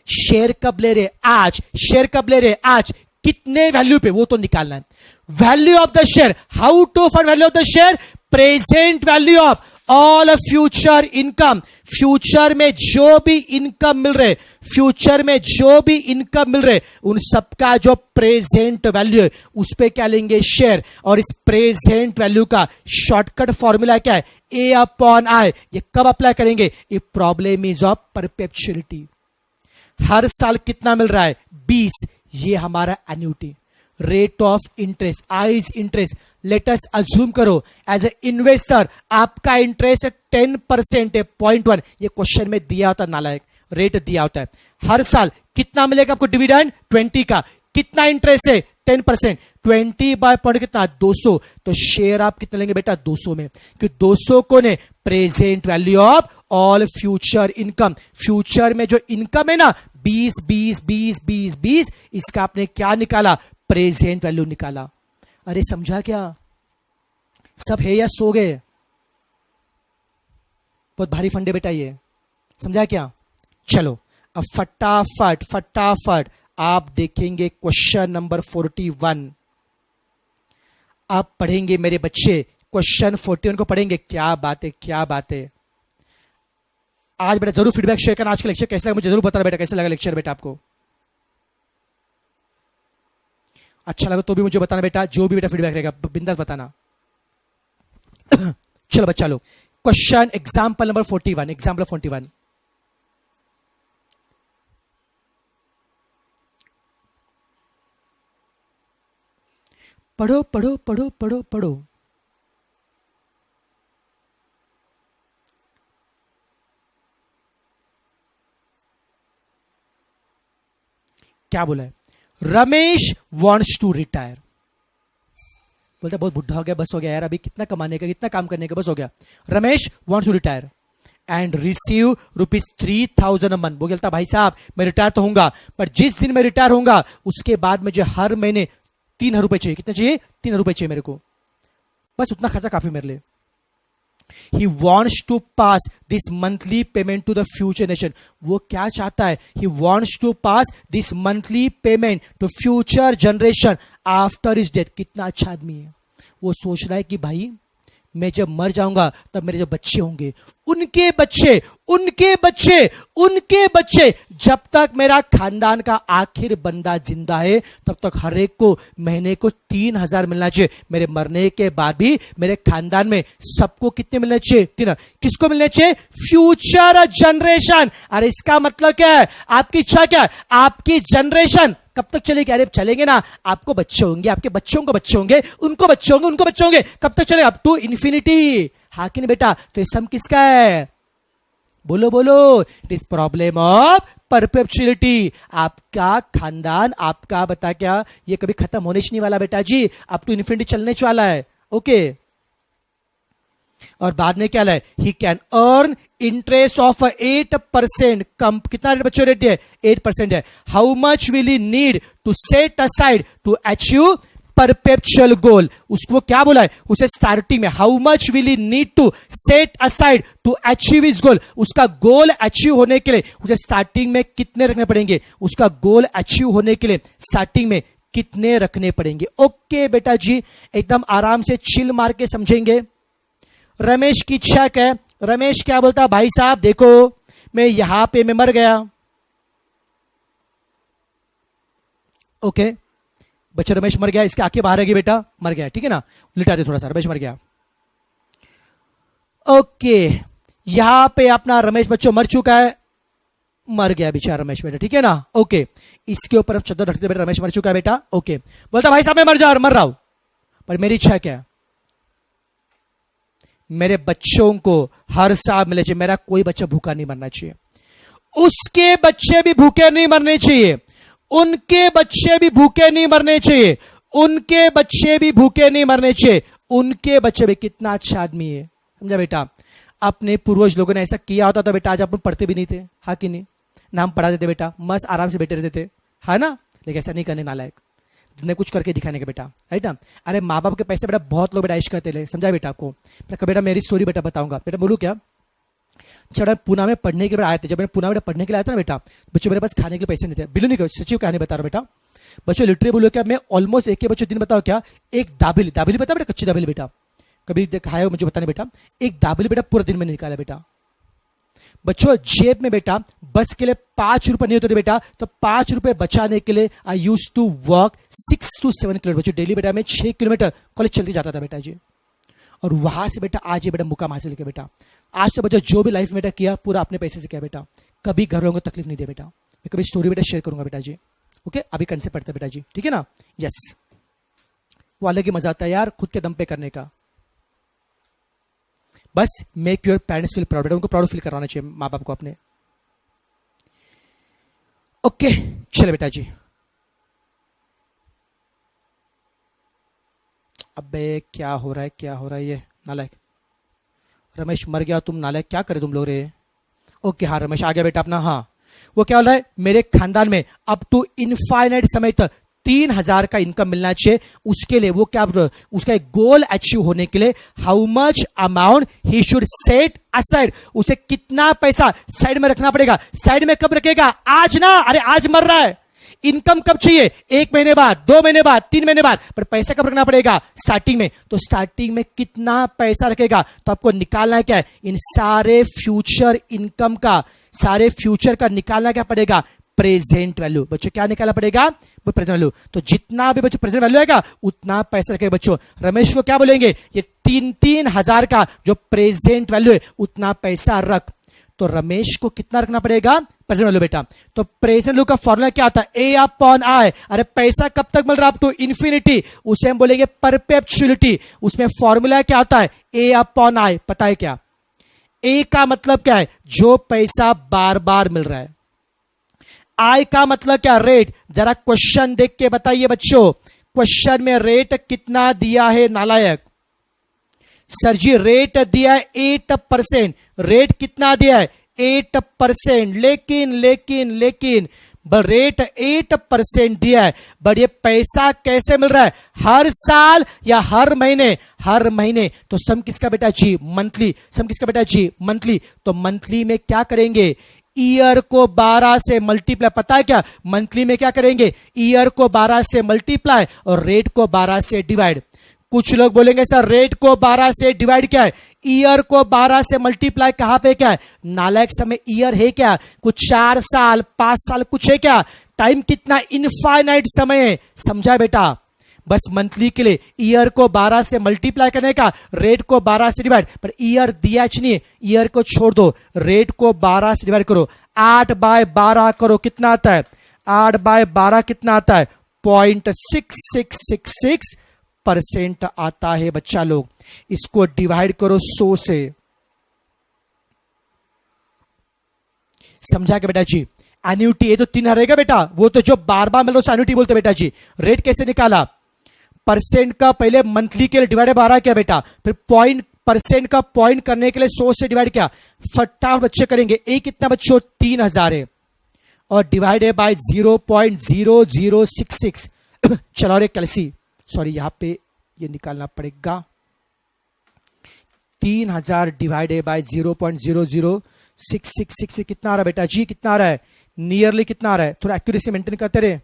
शेयर कब ले रहे, आज। शेयर कब ले रहे, आज। कितने वैल्यू पे, वो तो निकालना है। Value of the share, how to find value of the share, present value of all future income. Future में जो भी इनकम मिल रहे, फ्यूचर में जो भी इनकम मिल रहे, उन सबका जो प्रेजेंट वैल्यू है उस पे क्या लेंगे, शेयर। और इस प्रेजेंट वैल्यू का शॉर्टकट फॉर्मूला क्या है, ए अपॉन आई। ये कब अप्लाई करेंगे, ये प्रॉब्लम इज ऑफ परपेचुअलिटी। हर साल कितना मिल रहा है, 20, ये हमारा annuity. Rate of interest, I is interest. Let us assume करो एज ए इन्वेस्टर आपका इंटरेस्ट 10% है, 0.1। ये क्वेश्चन में दिया होता, नालायक रेट दिया होता है। हर साल कितना मिलेगा आपको डिविडेंड, 20 का। कितना इंटरेस्ट है, 10%, 20 बाय पॉइंट कितना, 200। तो शेयर आप कितने लेंगे बेटा, 200 में, क्योंकि 200 कौन है, present value of all future income. Future में जो इनकम है ना, 20, इसका आपने क्या निकाला, प्रेजेंट वैल्यू निकाला। अरे समझा क्या, सब है या सो गए, बहुत भारी फंडे बेटा ये, समझा क्या। चलो अब फटाफट आप देखेंगे क्वेश्चन नंबर 41। आप पढ़ेंगे मेरे बच्चे, क्वेश्चन 41 को पढ़ेंगे। क्या बात है, क्या बात है। आज बेटा जरूर फीडबैक शेयर करना, आज का लेक्चर कैसा लगा मुझे जरूर बताना बेटा, कैसा लगा लेक्चर बेटा आपको। अच्छा लगा तो भी मुझे बताना बेटा, जो भी बेटा फीडबैक रहेगा बिंदास बताना। चलो बच्चा लोग, क्वेश्चन एग्जाम्पल नंबर 41, एग्जाम्पल 41। पढ़ो पढ़ो पढ़ो पढ़ो पढ़ो। क्या बोला है, रमेश वॉन्ट्स टू रिटायर। बोलता बहुत बुढ़ा हो गया, बस हो गया यार, अभी कितना कमाने का, कितना काम करने का, बस हो गया। Ramesh wants to retire and receive ₹3000 a month. वो बोलता भाई साहब मैं रिटायर तो होऊंगा, पर जिस दिन मैं रिटायर होऊंगा उसके बाद मुझे हर महीने ₹3000 चाहिए। कितने चाहिए, ₹3000 चाहिए मेरे को, बस उतना खर्चा काफी मेरे लिए। He wants to pass this monthly payment to the future generation. वो क्या चाहता है? He wants to pass this monthly payment to future generation after his death. कितना अच्छा आदमी है। वो सोच रहा है कि भाई मैं जब मर जाऊंगा तब मेरे जो बच्चे होंगे, उनके बच्चे, उनके बच्चे, उनके बच्चे, जब तक मेरा खानदान का आखिर बंदा जिंदा है तब तक हर एक को महीने को 3,000 मिलना चाहिए। मेरे मरने के बाद भी मेरे खानदान में सबको कितने मिलने चाहिए? 3। किसको मिलने चाहिए? Future generation. अरे इसका मतलब क्या है? आपकी इच्छा क्या है? आपकी जनरेशन कब तक चलेगी? अरे चलेंगे ना, आपको बच्चे होंगे, आपके बच्चों को बच्चे होंगे, उनको बच्चे होंगे, उनको बच्चे होंगे, कब तक चलेगा? Up to infinity. हाँ कि नहीं बेटा? तो ये सम किसका है? बोलो बोलो। It is problem of perpetuality. आपका खानदान, आपका बता क्या, ये कभी खत्म होने नहीं वाला बेटा जी, अप टू इन्फिनिटी चलने वाला है। ओके। और बाद में क्या है? He can earn interest of 8%। कम कितना बच्चों रेट है? 8% है। How much will he need to set aside to achieve perpetual goal? उसको क्या बोला है? उसे स्टार्टिंग में how much will he need to set aside to achieve is goal? उसका गोल अचीव होने के लिए उसे स्टार्टिंग में कितने रखने पड़ेंगे? उसका गोल अचीव होने के लिए स्टार्टिंग में कितने रखने पड़ेंगे? ओके बेटा जी, एकदम आराम से चिल मार के समझेंगे। रमेश की इच्छा क्या है? रमेश क्या बोलता? भाई साहब देखो, मैं यहां पे मैं मर गया। ओके बच्चा, रमेश मर गया, इसके आंखें बाहर आ गई बेटा, मर गया, ठीक है ना? लिटा दे थोड़ा सा, रमेश मर गया। ओके, यहां पे अपना रमेश बच्चों मर चुका है, मर गया बेचारा रमेश बेटा, ठीक है ना? ओके, इसके ऊपर अब चद्दर रखते बेटा, रमेश मर चुका है बेटा। ओके, बोलता भाई साहब मैं मर रहा हूं, पर मेरी इच्छा क्या है? मेरे बच्चों को हर साल मिले चाहिए, मेरा कोई बच्चा भूखा नहीं मरना चाहिए, उसके बच्चे भी भूखे नहीं मरने चाहिए, उनके बच्चे भी भूखे नहीं मरने चाहिए, उनके बच्चे भी भूखे नहीं मरने चाहिए, उनके बच्चे भी। कितना अच्छा आदमी है, समझा बेटा? अपने पूर्वज लोगों ने ऐसा किया होता तो बेटा आज अपन पढ़ते भी नहीं थे, हाँ कि नहीं? नाम पढ़ा देते बेटा, मस्त आराम से बैठे रहते थे, है ना? लेकिन ऐसा नहीं करने नालायक, जितने कुछ करके दिखाने के बेटा, राइट ना? अरे माँ बाप के पैसे बेटा बहुत लोग बेटा इश्क करते ले, समझा बेटा आपको? बेटा मेरी स्टोरी बेटा बताऊंगा, बेटा बोलूँ क्या? चढ़ा पुणे में पढ़ने के लिए आए थे, जब मैं पुणे में पढ़ने के लिए आया था ना बेटा, बच्चों मेरे पास खाने के लिए पैसे नहीं थे, बिल्कुल नहीं, सचिव कहानी बता रहा बेटा बच्चों, लिटरली बोलो क्या, मैं ऑलमोस्ट एक के बच्चों दिन बताओ क्या, एक दाबिली बता बेटा, कच्ची दाबिली बेटा, कभी खाया हो मुझे बताने बेटा, एक दाबिली बेटा पूरा दिन में निकाला बेटा बच्चों। जेब में बेटा बस के लिए 5 रुपए नहीं होते थे बेटा, तो 5 रुपए बचाने के लिए I use to walk 6 to 7 kilometre बच्चों डेली बेटा, मैं 6 किलोमीटर कॉलेज चलते जाता था बेटा जी। और वहां से बेटा आज ये बेटा मुकाम हासिल किया बेटा। आज तो बच्चों जो भी लाइफ में बेटा किया पूरा अपने पैसे से किया बेटा, कभी घर वालों को तकलीफ नहीं दिया बेटा। मैं कभी स्टोरी बेटा शेयर करूंगा बेटा जी, ओके? अभी कंसेप्ट पढ़ते बेटा जी, ठीक है ना? यस, वो अलग ही मजा आता है यार खुद के दम पे करने का। बस make your parents feel proud, उनको प्राउड फील करवाना चाहिए माँ बाप को अपने। ओके चले बेटा जी। अबे क्या हो रहा है, क्या हो रहा है? ये नालायक रमेश मर गया, तुम नालायक क्या करे तुम लोग रे? ओके हाँ रमेश आ गया बेटा अपना। हाँ वो क्या हो रहा है, मेरे खानदान में अप टू इनफाइनाइट समय तक 3,000 का इनकम मिलना चाहिए। उसके लिए वो क्या, उसका एक गोल अचीव होने के लिए how much amount he should set aside, उसे कितना पैसा साइड में रखना पड़ेगा। साइड में कब रखेगा? आज ना, अरे आज मर रहा है, इनकम कब चाहिए? 1 महीने बाद, 2 महीने बाद, 3 महीने बाद, पर पैसा कब रखना पड़ेगा? स्टार्टिंग में। तो स्टार्टिंग में कितना पैसा रखेगा? तो आपको निकालना क्या है? इन सारे फ्यूचर इनकम का, सारे फ्यूचर का निकालना क्या पड़ेगा? Present value. बच्चों क्या निकालना पड़ेगा? वो प्रेजेंट वैल्यू। तो जितना भी बच्चों प्रेजेंट वैल्यू आएगा उतना पैसा रखेगा बच्चों। रमेश को क्या बोलेंगे? ये 3,000 का जो प्रेजेंट वैल्यू है उतना पैसा रख। तो रमेश को कितना रखना पड़ेगा? प्रेजेंट वैल्यू बेटा। तो प्रेजेंट वैल्यू का फॉर्मूला क्या होता है? ए अपॉन आई। अरे पैसा कब तक मिल रहा है? अप टू इन्फिनिटी, उसे हम बोलेंगे परपेचुअलिटी। उसमें फॉर्मूला क्या होता है? ए अपॉन आई। पता है क्या ए का मतलब क्या है? जो पैसा बार बार मिल रहा है। आई का मतलब क्या? रेट। जरा क्वेश्चन देख के बताइए बच्चों, क्वेश्चन में रेट कितना दिया है नालायक? सर जी रेट दिया है 8%। रेट कितना दिया है? 8%। लेकिन लेकिन लेकिन बट रेट 8% दिया है, बट ये पैसा कैसे मिल रहा है, हर साल या हर महीने, हर महीने। तो सम किसका बेटा जी, मंथली। सम किसका बेटा जी, मंथली। तो मंथली में क्या करेंगे, ईयर को 12 से मल्टीप्लाई, पता है क्या, मंथली में क्या करेंगे, ईयर को 12 से मल्टीप्लाई और रेट को 12 से डिवाइड। कुछ लोग बोलेंगे सर रेट को 12 से डिवाइड क्या है, ईयर को 12 से मल्टीप्लाई कहां पे क्या है, नालायक समय ईयर है क्या, कुछ 4 साल 5 साल कुछ है क्या, टाइम कितना, इनफाइनाइट समय है, समझा बेटा। बस मंथली के लिए ईयर को 12 से मल्टीप्लाई करने का, रेट को 12 से डिवाइड, पर ईयर दिया नहीं, ईयर को छोड़ दो, रेट को 12 से डिवाइड करो, 8/12 करो, कितना आता है, 8/12 कितना आता है, 0.6666% आता है बच्चा लोग। इसको डिवाइड करो 100 से, समझा क्या बेटा जी। एन्युटी ये तो 3 रहेगा बेटा, वो तो जो बार बार मिल रहा एन्युटी बोलते बेटा जी। रेट कैसे निकाला, परसेंट का पहले मंथली के लिए डिवाइड 12 किया बेटा, फिर पॉइंट, परसेंट का पॉइंट करने के लिए 100 से डिवाइड किया, फटाफट बच्चे करेंगे। एक कितना बच्चों, 3000 है और डिवाइड है बाय 0.0066। चलो रे कैलसी, सॉरी यहां पे ये निकालना पड़ेगा, 3000 डिवाइड बाय 0.006666 कितना आ रहा है बेटा जी, कितना आ रहा है, नियरली कितना आ रहा है, थोड़ा एक्यूरेसी मेंटेन करते रहे।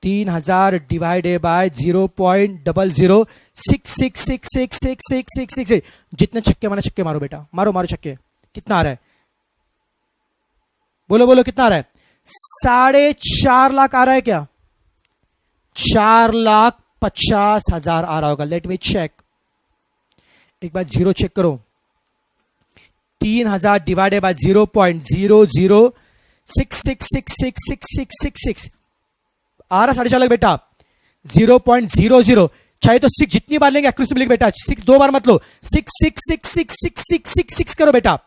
3000 डिवाइड बाय 0.00666666। जितने छक्के मारे छक्के मारो बेटा, मारो मारो छक्के, कितना आ रहा है, बोलो बोलो कितना आ रहा है, 4.5 लाख आ रहा है क्या, 4,50,000 आ रहा होगा। लेट मी चेक, एक बार जीरो चेक करो, 3000 डिवाइडेड बाय 0.00666666 आ रहा 4.5 लाख बेटा, 0.00, चाहे तो 6 जितनी बार लेंगे एक्यूरेसी मिलेगी बेटा, 6 2 बार मत लो, 6 करो बेटा,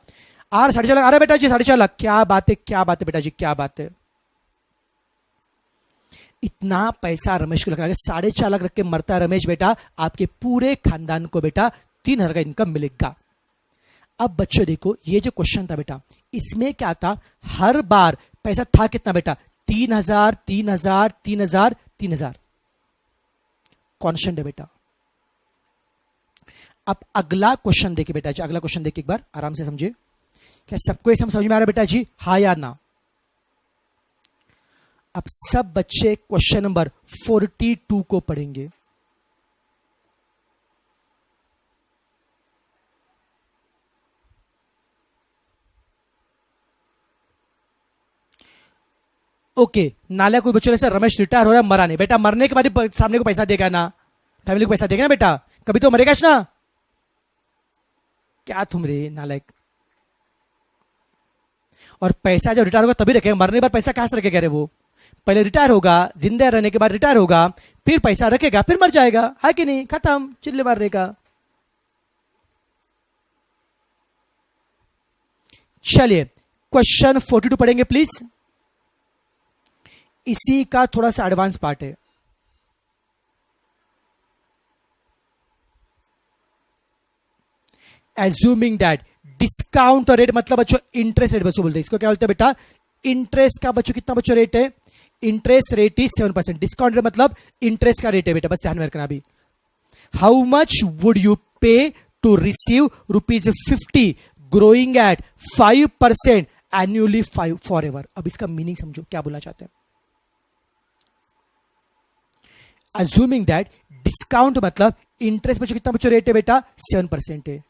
आ रहा 4.5 लाख आ रहा है बेटा जी, 4.5 लाख। क्या बात है, क्या बात है बेटा जी, क्या बात है। इतना पैसा रमेश को लग रहा है, 4.5 लाख रख के मरता है रमेश बेटा, आपके पूरे खानदान को बेटा 3,000 का इनकम मिलेगा। अब बच्चों देखो, ये जो क्वेश्चन था बेटा, इसमें क्या था, हर बार पैसा था कितना बेटा, 3,000 3,000 3,000 3,000 कॉन्स्टेंट है बेटा। अब अगला क्वेश्चन देखिए बेटा जी, अगला क्वेश्चन देखिए एक बार आराम से समझिए, क्या सबको समझ में आ रहा है बेटा जी, हाँ या ना। अब सब बच्चे क्वेश्चन नंबर 42 को पढ़ेंगे। ओके, नाला कोई बच्चों से रमेश रिटायर हो रहा है, मरा नहीं बेटा, मरने के बाद सामने को पैसा देगा ना, फैमिली को पैसा देगा ना बेटा, कभी तो मरेगा ना, क्या तुम रे नालायक। और पैसा जब रिटायर होगा तभी रखेगा, मरने के बाद पैसा कहां से रखेगा रे वो, पहले रिटायर होगा, जिंदा रहने के बाद रिटायर होगा, फिर पैसा रखेगा, फिर मर जाएगा, है कि नहीं, खत्म, चिल्ले मारने का। चलिए क्वेश्चन 42 पढ़ेंगे प्लीज, इसी का थोड़ा सा एडवांस पार्ट है। एज्यूमिंग दैट डिस्काउंट रेट, मतलब बच्चों इंटरेस्ट रेट बच्चों बोलते हैं, इसको क्या बोलते हैं बेटा, इंटरेस्ट का बच्चों कितना बच्चों रेट है, interest rate is 7%, discount rate मतलब इंटरेस्ट का रेट है बेटा, बस ध्यान में रखना। अभी how much would you pay to receive ₹50 growing at 5% annually forever. अब इसका मीनिंग समझो, क्या बोलना चाहते हैं। अज्यूमिंग दैट डिस्काउंट मतलब इंटरेस्ट बच्चों कितना बच्चों रेट है बेटा, 7% है।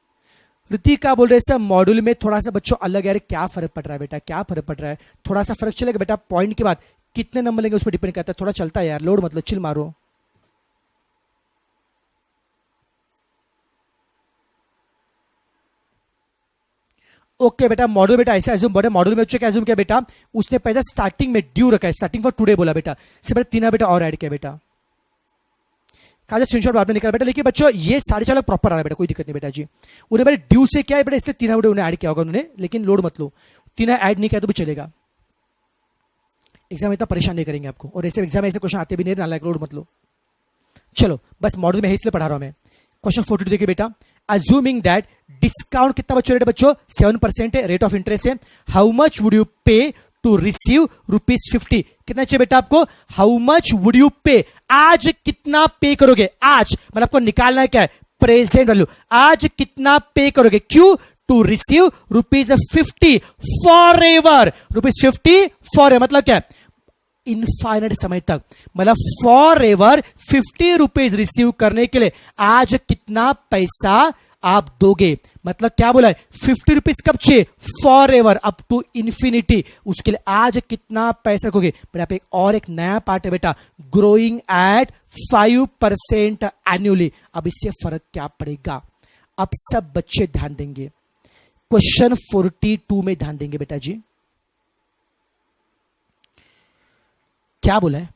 ऋतिक क्या बोल रहे हैं सर, मॉड्यूल में थोड़ा सा बच्चों अलग है, क्या फर्क पड़ रहा है बेटा, क्या फर्क पड़ रहा है, थोड़ा सा फर्क चलेगा बेटा, पॉइंट के बाद कितने नंबर लेंगे उस पर डिपेंड करता है, थोड़ा चलता है यार, लोड मतलब चिल मारो। ओके बेटा, मॉडल बेटा ऐसा एज्यूम, बड़े मॉडल में क्या एज्यूम किया बेटा, उसने पैसा स्टार्टिंग में ड्यू रखा है, स्टार्टिंग फॉर टुडे बोला बेटा, से बेटा 3 बेटा और ऐड किया बेटा, कहा स्क्रीनशॉट बाद में निकाला बेटा। लेकिन बच्चों ये 4.5 लाख प्रॉपर आ रहा है बेटा, कोई दिक्कत नहीं बेटा जी, उन्हें बेटा ड्यू से क्या है बेटा, इसलिए 3 बेटा उन्हें ऐड किया होगा उन्होंने, लेकिन लोड मत लो, 3 ऐड नहीं किया तो भी चलेगा, एग्जाम इतना परेशान नहीं करेंगे आपको, और ऐसे एग्जाम ऐसे क्वेश्चन आते भी नहीं, ना लाइक लोड मत लो। चलो बस मॉडल में है इसलिए पढ़ा रहा हूं मैं। क्वेश्चन 42 देखिए बेटा, अज्यूमिंग दैट डिस्काउंट कितना बच्चों रेट है बच्चों, 7% है, रेट ऑफ इंटरेस्ट है, how much would you pay to receive ₹50। कितना चाहिए बेटा आपको? हाउ मच वुड यू पे, आज कितना पे करोगे, आज मतलब आपको निकालना है क्या है, प्रेजेंट वैल्यू, आज कितना पे करोगे, क्यों, to receive ₹50 forever, ₹50 forever मतलब क्या है, इनफाइनाइट समय तक, मतलब फॉर एवर ₹50 रिसीव करने के लिए आज कितना पैसा आप दोगे, मतलब क्या बोला है, ₹50 कब चाहिए, forever up to infinity, उसके लिए आज कितना पैसा रखोगे। बेटा पे और एक नया पार्ट है बेटा, ग्रोइंग एट 5% एन्युअली। अब इससे फर्क क्या पड़ेगा, अब सब बच्चे ध्यान देंगे, क्वेश्चन 42 में ध्यान देंगे बेटा जी। क्या बोला है,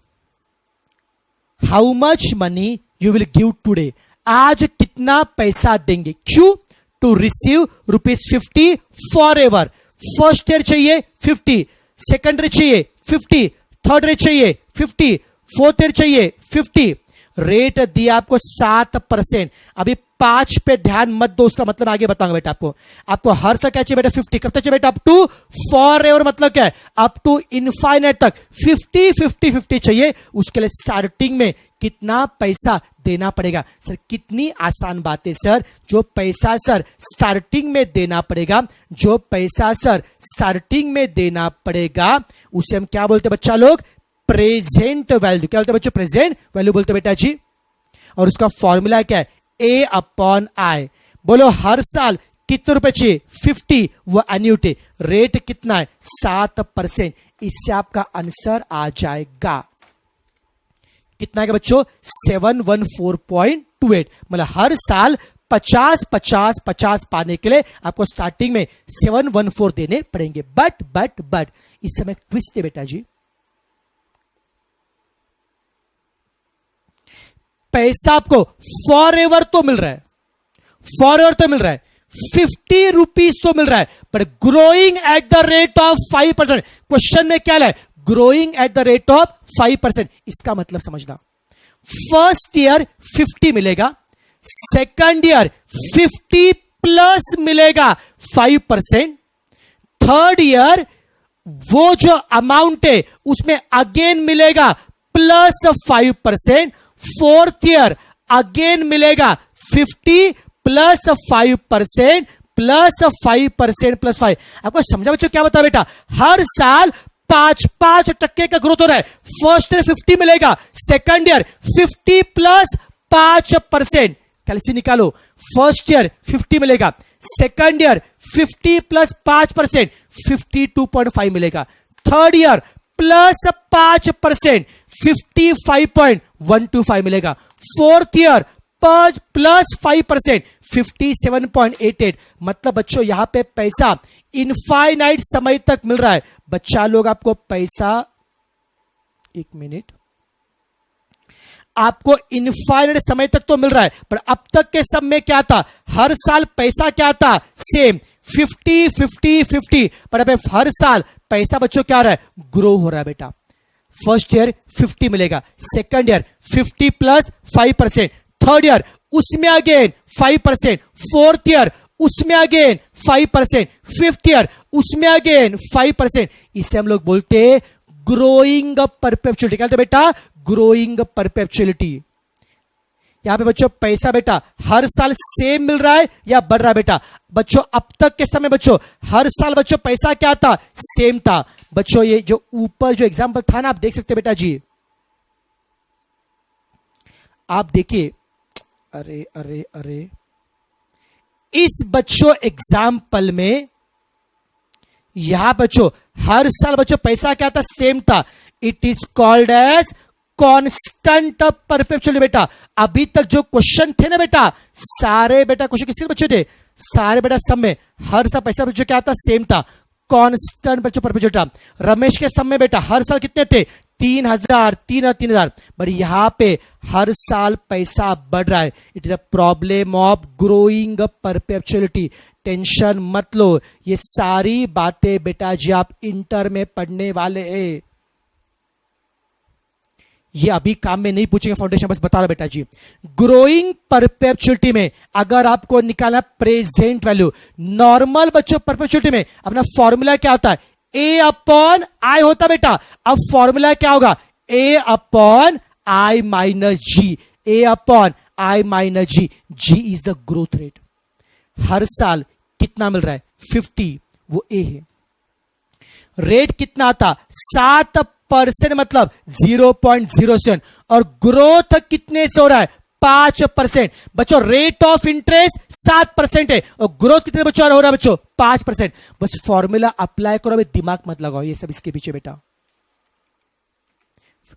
how much money you will give today, आज कितना पैसा देंगे, क्यों, to receive ₹50 forever, first year चाहिए 50, सेकेंड ईयर चाहिए 50, थर्ड ईयर चाहिए 50, फोर्थ ईयर चाहिए 50, रेट दिया आपको 7%। अभी 5 पे ध्यान मत दो, उसका मतलब आगे बताऊंगा बेटा आपको हर सा क्या चाहिए बेटा, 50 कब तक चाहिए बेटा, अप टू फॉर एवर मतलब क्या है, अप टू इनफाइनाइट तक 50 चाहिए, उसके लिए स्टार्टिंग में कितना पैसा देना पड़ेगा। सर कितनी आसान बात है सर, जो पैसा सर स्टार्टिंग में देना पड़ेगा, जो पैसा सर स्टार्टिंग में देना पड़ेगा उसे हम क्या बोलते हैं बच्चा लोग, प्रेजेंट वैल्यू। क्या बोलते हैं बच्चों, प्रेजेंट वैल्यू बोलते हैं बेटा जी। और उसका फॉर्मूला क्या है, A/I। बोलो हर साल कितने रुपए चाहिए, 50, वो एन्युटी, रेट कितना है 7%, इससे आपका आंसर आ जाएगा कितना है बच्चों, 714.28। मतलब हर साल 50 पाने के लिए आपको स्टार्टिंग में 714 देने पड़ेंगे। बट इस समय ट्विस्ट है बेटा जी, पैसा आपको फॉर एवर तो मिल रहा है, फॉर एवर तो मिल रहा है, ₹50 तो मिल रहा है, but growing at the rate of 5%। Question में क्या है, growing at the rate of 5%। इसका मतलब समझना, फर्स्ट ईयर 50 मिलेगा, सेकंड ईयर 50 प्लस मिलेगा 5%, थर्ड ईयर वो जो अमाउंट है उसमें अगेन मिलेगा प्लस 5%, फोर्थ ईयर अगेन मिलेगा 50 प्लस 5% प्लस 5% प्लस 5। आपको समझा बच्चों क्या बता बेटा, हर साल 5% का ग्रोथ हो रहा है। फर्स्ट ईयर 50 मिलेगा, सेकंड ईयर 50 प्लस 5%, कैलसी निकालो, फर्स्ट ईयर 50 मिलेगा, सेकंड ईयर 50 प्लस 5% 52.5 मिलेगा, थर्ड ईयर प्लस 5% 55.125 मिलेगा, फोर्थ ईयर प्लस 5% 57.88। मतलब बच्चों यहां पे पैसा इनफाइनाइट समय तक मिल रहा है। बच्चा लोग आपको पैसा, एक मिनट, आपको इनफाइनाइट समय तक तो मिल रहा है, पर अब तक के सब में क्या था, हर साल पैसा क्या था, सेम 50, पर अब हर साल पैसा बच्चों क्या आ रहा है, ग्रो हो रहा है बेटा। फर्स्ट ईयर 50 मिलेगा, second year 50 plus 5%, third year उसमें अगेन 5%, फोर्थ ईयर उसमें अगेन 5%, फिफ्थ ईयर उसमें अगेन 5%। इसे हम लोग बोलते हैं ग्रोइंग परपेचुअलिटी। क्या बेटा, ग्रोइंग परपेचुअलिटी। यहां पे बच्चों पैसा बेटा हर साल सेम मिल रहा है या बढ़ रहा है बेटा, बच्चों अब तक के समय बच्चों हर साल बच्चों पैसा क्या था, सेम था। बच्चों ये जो ऊपर जो एग्जांपल था ना, आप देख सकते बेटा जी, आप देखिए, अरे इस बच्चों एग्जाम्पल में यहां बच्चों हर साल बच्चों पैसा क्या था, सेम था। It is called as constant perpetual बेटा। अभी तक जो क्वेश्चन थे ना बेटा, सारे बेटा क्वेश्चन किसके बच्चे थे, सारे बेटा सब में हर साल पैसा बच्चों क्या था, सेम था, कांस्टेंट बच्चों परपेचुअल था। रमेश के सब में बेटा हर साल कितने थे, 3,000, बट यहां पे हर साल पैसा बढ़ रहा है। It is a problem of growing perpetuality. Tension मत लो, ये सारी बातें बेटा जी आप इंटर में पढ़ने वाले हैं, ये अभी काम में नहीं पूछेंगे, फाउंडेशन बस बता रहा बेटा जी। ग्रोइंग परपेचुअलिटी में अगर आपको निकालना प्रेजेंट वैल्यू, नॉर्मल बच्चों परपेचुअलिटी में अपना फॉर्मूला क्या होता है, ए अपॉन आई होता बेटा। अब फॉर्मूला क्या होगा, A upon I minus G, A upon I minus G. G is the growth rate, हर साल कितना मिल रहा है 50, वो ए है। रेट कितना आता 7%, मतलब 0.07, और ग्रोथ कितने से हो रहा है 5%। बच्चों रेट ऑफ इंटरेस्ट 7% है और ग्रोथ कितने बच्चों हो रहा है बच्चों 5%। बस फॉर्मूला अप्लाई करो, अभी दिमाग मत लगाओ ये सब इसके पीछे बेटा।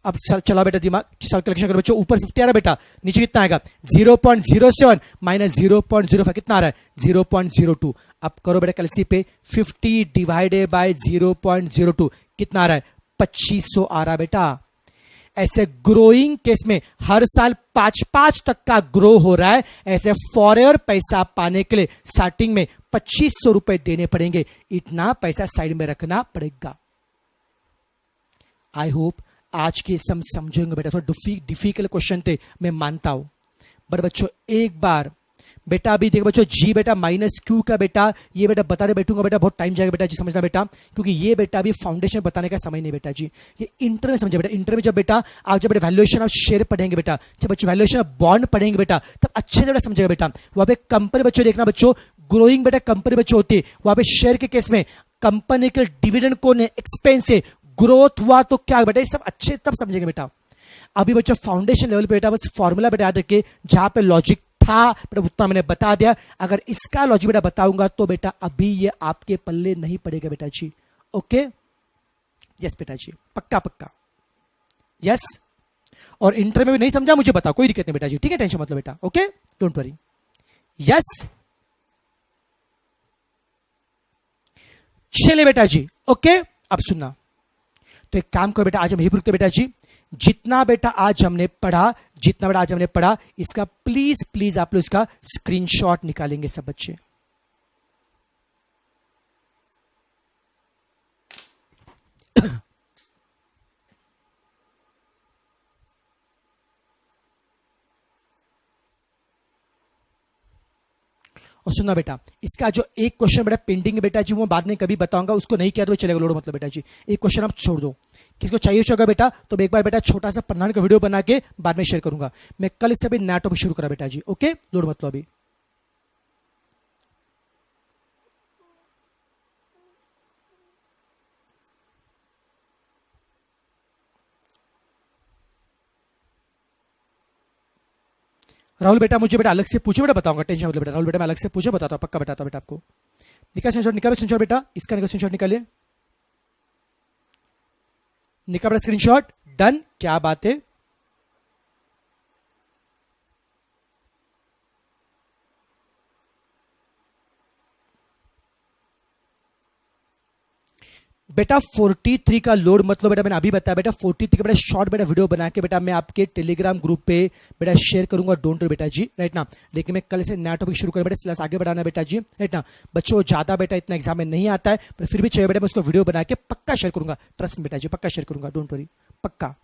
अब चला बेटा दिमाग, कैलकुलेशन करो बच्चों। ऊपर 50 आ रहा है बेटा, नीचे कितना आएगा 0.07 माइनस 0.05, कितना आ रहा है 0.02। अब करो बेटा कैलसी पे, 50 डिवाइडेड बाय 0.02 कितना आ रहा है 2500 आ रहा है बेटा। ऐसे ग्रोइंग केस में हर साल 5% ग्रो हो रहा है, ऐसे फॉरएवर पैसा पाने के लिए स्टार्टिंग में 2500 रुपए देने पड़ेंगे, इतना पैसा साइड में रखना पड़ेगा। आई होप आज के सम समझेंगे बेटा, थोड़ा डिफिकल्ट क्वेश्चन थे मैं मानता हूं, बट बच्चों एक बार बेटा अभी देखो बच्चों, जी बेटा माइनस क्यू का बेटा ये बेटा बताते बैठूंगा बेटा, बहुत टाइम जाएगा बेटा जी समझना बेटा, क्योंकि ये बेटा अभी फाउंडेशन बताने का समय नहीं बेटा जी, ये इंटर में समझे बेटा। इंटर में जब बेटा आप जब वैल्यूएशन ऑफ शेयर पढ़ेंगे बेटा, जब बच्चों वैल्यूएशन ऑफ बॉन्ड पढ़ेंगे बेटा, तब अच्छे से समझेगा बेटा। वहां पे कंपनी बच्चों देखना बच्चों, ग्रोइंग बेटा कंपनी बच्चों होती है, वहां पे शेयर के केस में कंपनी के डिविडेंड कौन है, एक्सपेंस है, ग्रोथ हुआ तो क्या बेटा, ये सब अच्छे तब समझेंगे बेटा। अभी बच्चों फाउंडेशन लेवल पे बेटा बस फॉर्मूला बेटा याद रखिए, जहां पे लॉजिक था बेटा उतना मैंने बता दिया। अगर इसका लॉजिक बेटा बताऊंगा तो बेटा अभी ये आपके पल्ले नहीं पड़ेगा बेटा जी। ओके यस बेटा जी, पक्का पक्का यस। और इंटर में भी नहीं समझा मुझे बताओ, कोई दिक्कत नहीं बेटा जी, ठीक है, टेंशन मत लो बेटा। Okay don't worry yes. चले बेटा जी ओके, अब सुनना तो एक काम करो बेटा, आज हम यही रुकते बेटा जी। जितना बेटा आज हमने पढ़ा, जितना बेटा आज हमने पढ़ा, इसका प्लीज प्लीज आप लोग इसका स्क्रीनशॉट निकालेंगे सब बच्चे। और सुनना बेटा, इसका जो एक क्वेश्चन बेटा पेंडिंग है बेटा जी, वो बाद में कभी बताऊंगा, उसको नहीं किया तो चलेगा, लोड मतलब बेटा जी। एक क्वेश्चन आप छोड़ दो, किसको चाहिए होगा बेटा तो एक बार बेटा छोटा सा 15 का वीडियो बना के बाद में शेयर करूंगा मैं। कल से भी नया टॉपिक शुरू करा बेटा जी। ओके लोड मतलब अभी राहुल बेटा मुझे बेटा अलग से पूछो बेटा बताऊंगा, टेंशन मतलब बेटा। राहुल बेटा मैं अलग से पूछो बताता हूं, पक्का बताता हूं बेटा आपको। निकाल स्क्रीनशॉट, निकाल स्क्रीनशॉट बेटा, इसका निकाल स्क्रीनशॉट निकालिए, निकाल बेटा स्क्रीनशॉट। डन, क्या बात है। बेटा 43 का लोड मतलब बेटा मैंने अभी बताया बेटा, 43 का बेटा शॉर्ट बेटा वीडियो बना के बेटा मैं आपके टेलीग्राम ग्रुप पे बेटा शेयर करूंगा, डोंट वरी बेटा जी, राइट ना। लेकिन मैं कल से नया टॉपिक शुरू करूंगा बेटा, सिलेबस आगे बढ़ाना बेटा जी, राइट ना। बच्चों ज्यादा बेटा इतना एग्जाम में नहीं आता है, पर फिर भी चाहिए बेटा मैं उसको वीडियो बना के पक्का शेयर करूंगा, ट्रस्ट बेटा जी, पक्का शेयर करूंगा, डोंट वरी पक्का।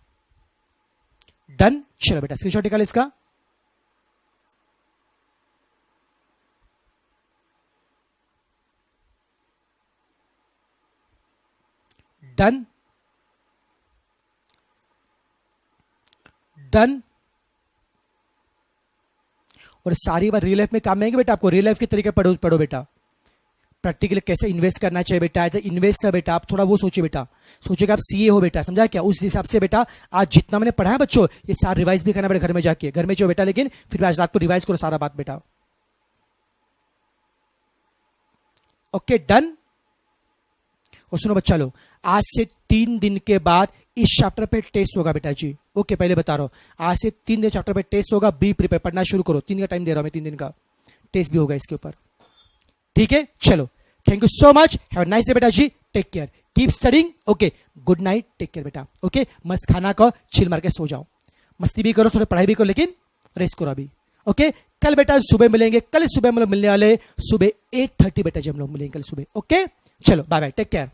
डन, चलो बेटा स्क्रीनशॉट निकाल इसका। Done done. और सारी बात रियल लाइफ में काम आएंगे बेटा आपको, रियल लाइफ के तरीके पढ़ो बेटा। प्रैक्टिकली कैसे इन्वेस्ट करना चाहिए बेटा, एज ए इन्वेस्टर बेटा आप थोड़ा वो सोचिए बेटा, सोचिएगा आप सीए हो बेटा, समझा क्या। उस हिसाब से बेटा आज जितना मैंने पढ़ा है बच्चों, ये सारा रिवाइज भी करना बेटा घर में जाके, घर में जो बेटा, लेकिन फिर आज रात को रिवाइज करो सारा बात बेटा। Okay done. और सुनो बच्चा लोग, आज से 3 दिन के बाद इस चैप्टर पे टेस्ट होगा बेटा जी। ओके पहले बता रहा हूं, आज से 3 दिन चैप्टर पे टेस्ट होगा, बी प्रिपेयर, पढ़ना शुरू करो, 3 का टाइम दे रहा हूं मैं, 3 दिन का टेस्ट भी होगा इसके ऊपर, ठीक है। चलो thank you so much, have a nice day बेटा जी, take care, keep studying, okay good night, take care बेटा। ओके मस्त खाना खाओ, चिल मार के सो जाओ, मस्ती भी करो, थोड़ी पढ़ाई भी करो, लेकिन रेस्ट करो अभी। ओके कल बेटा सुबह मिलेंगे, कल सुबह हम लोग मिलने वाले सुबह 8:30 बेटा जी, हम लोग मिलेंगे कल सुबह। ओके चलो बाय बाय, टेक केयर।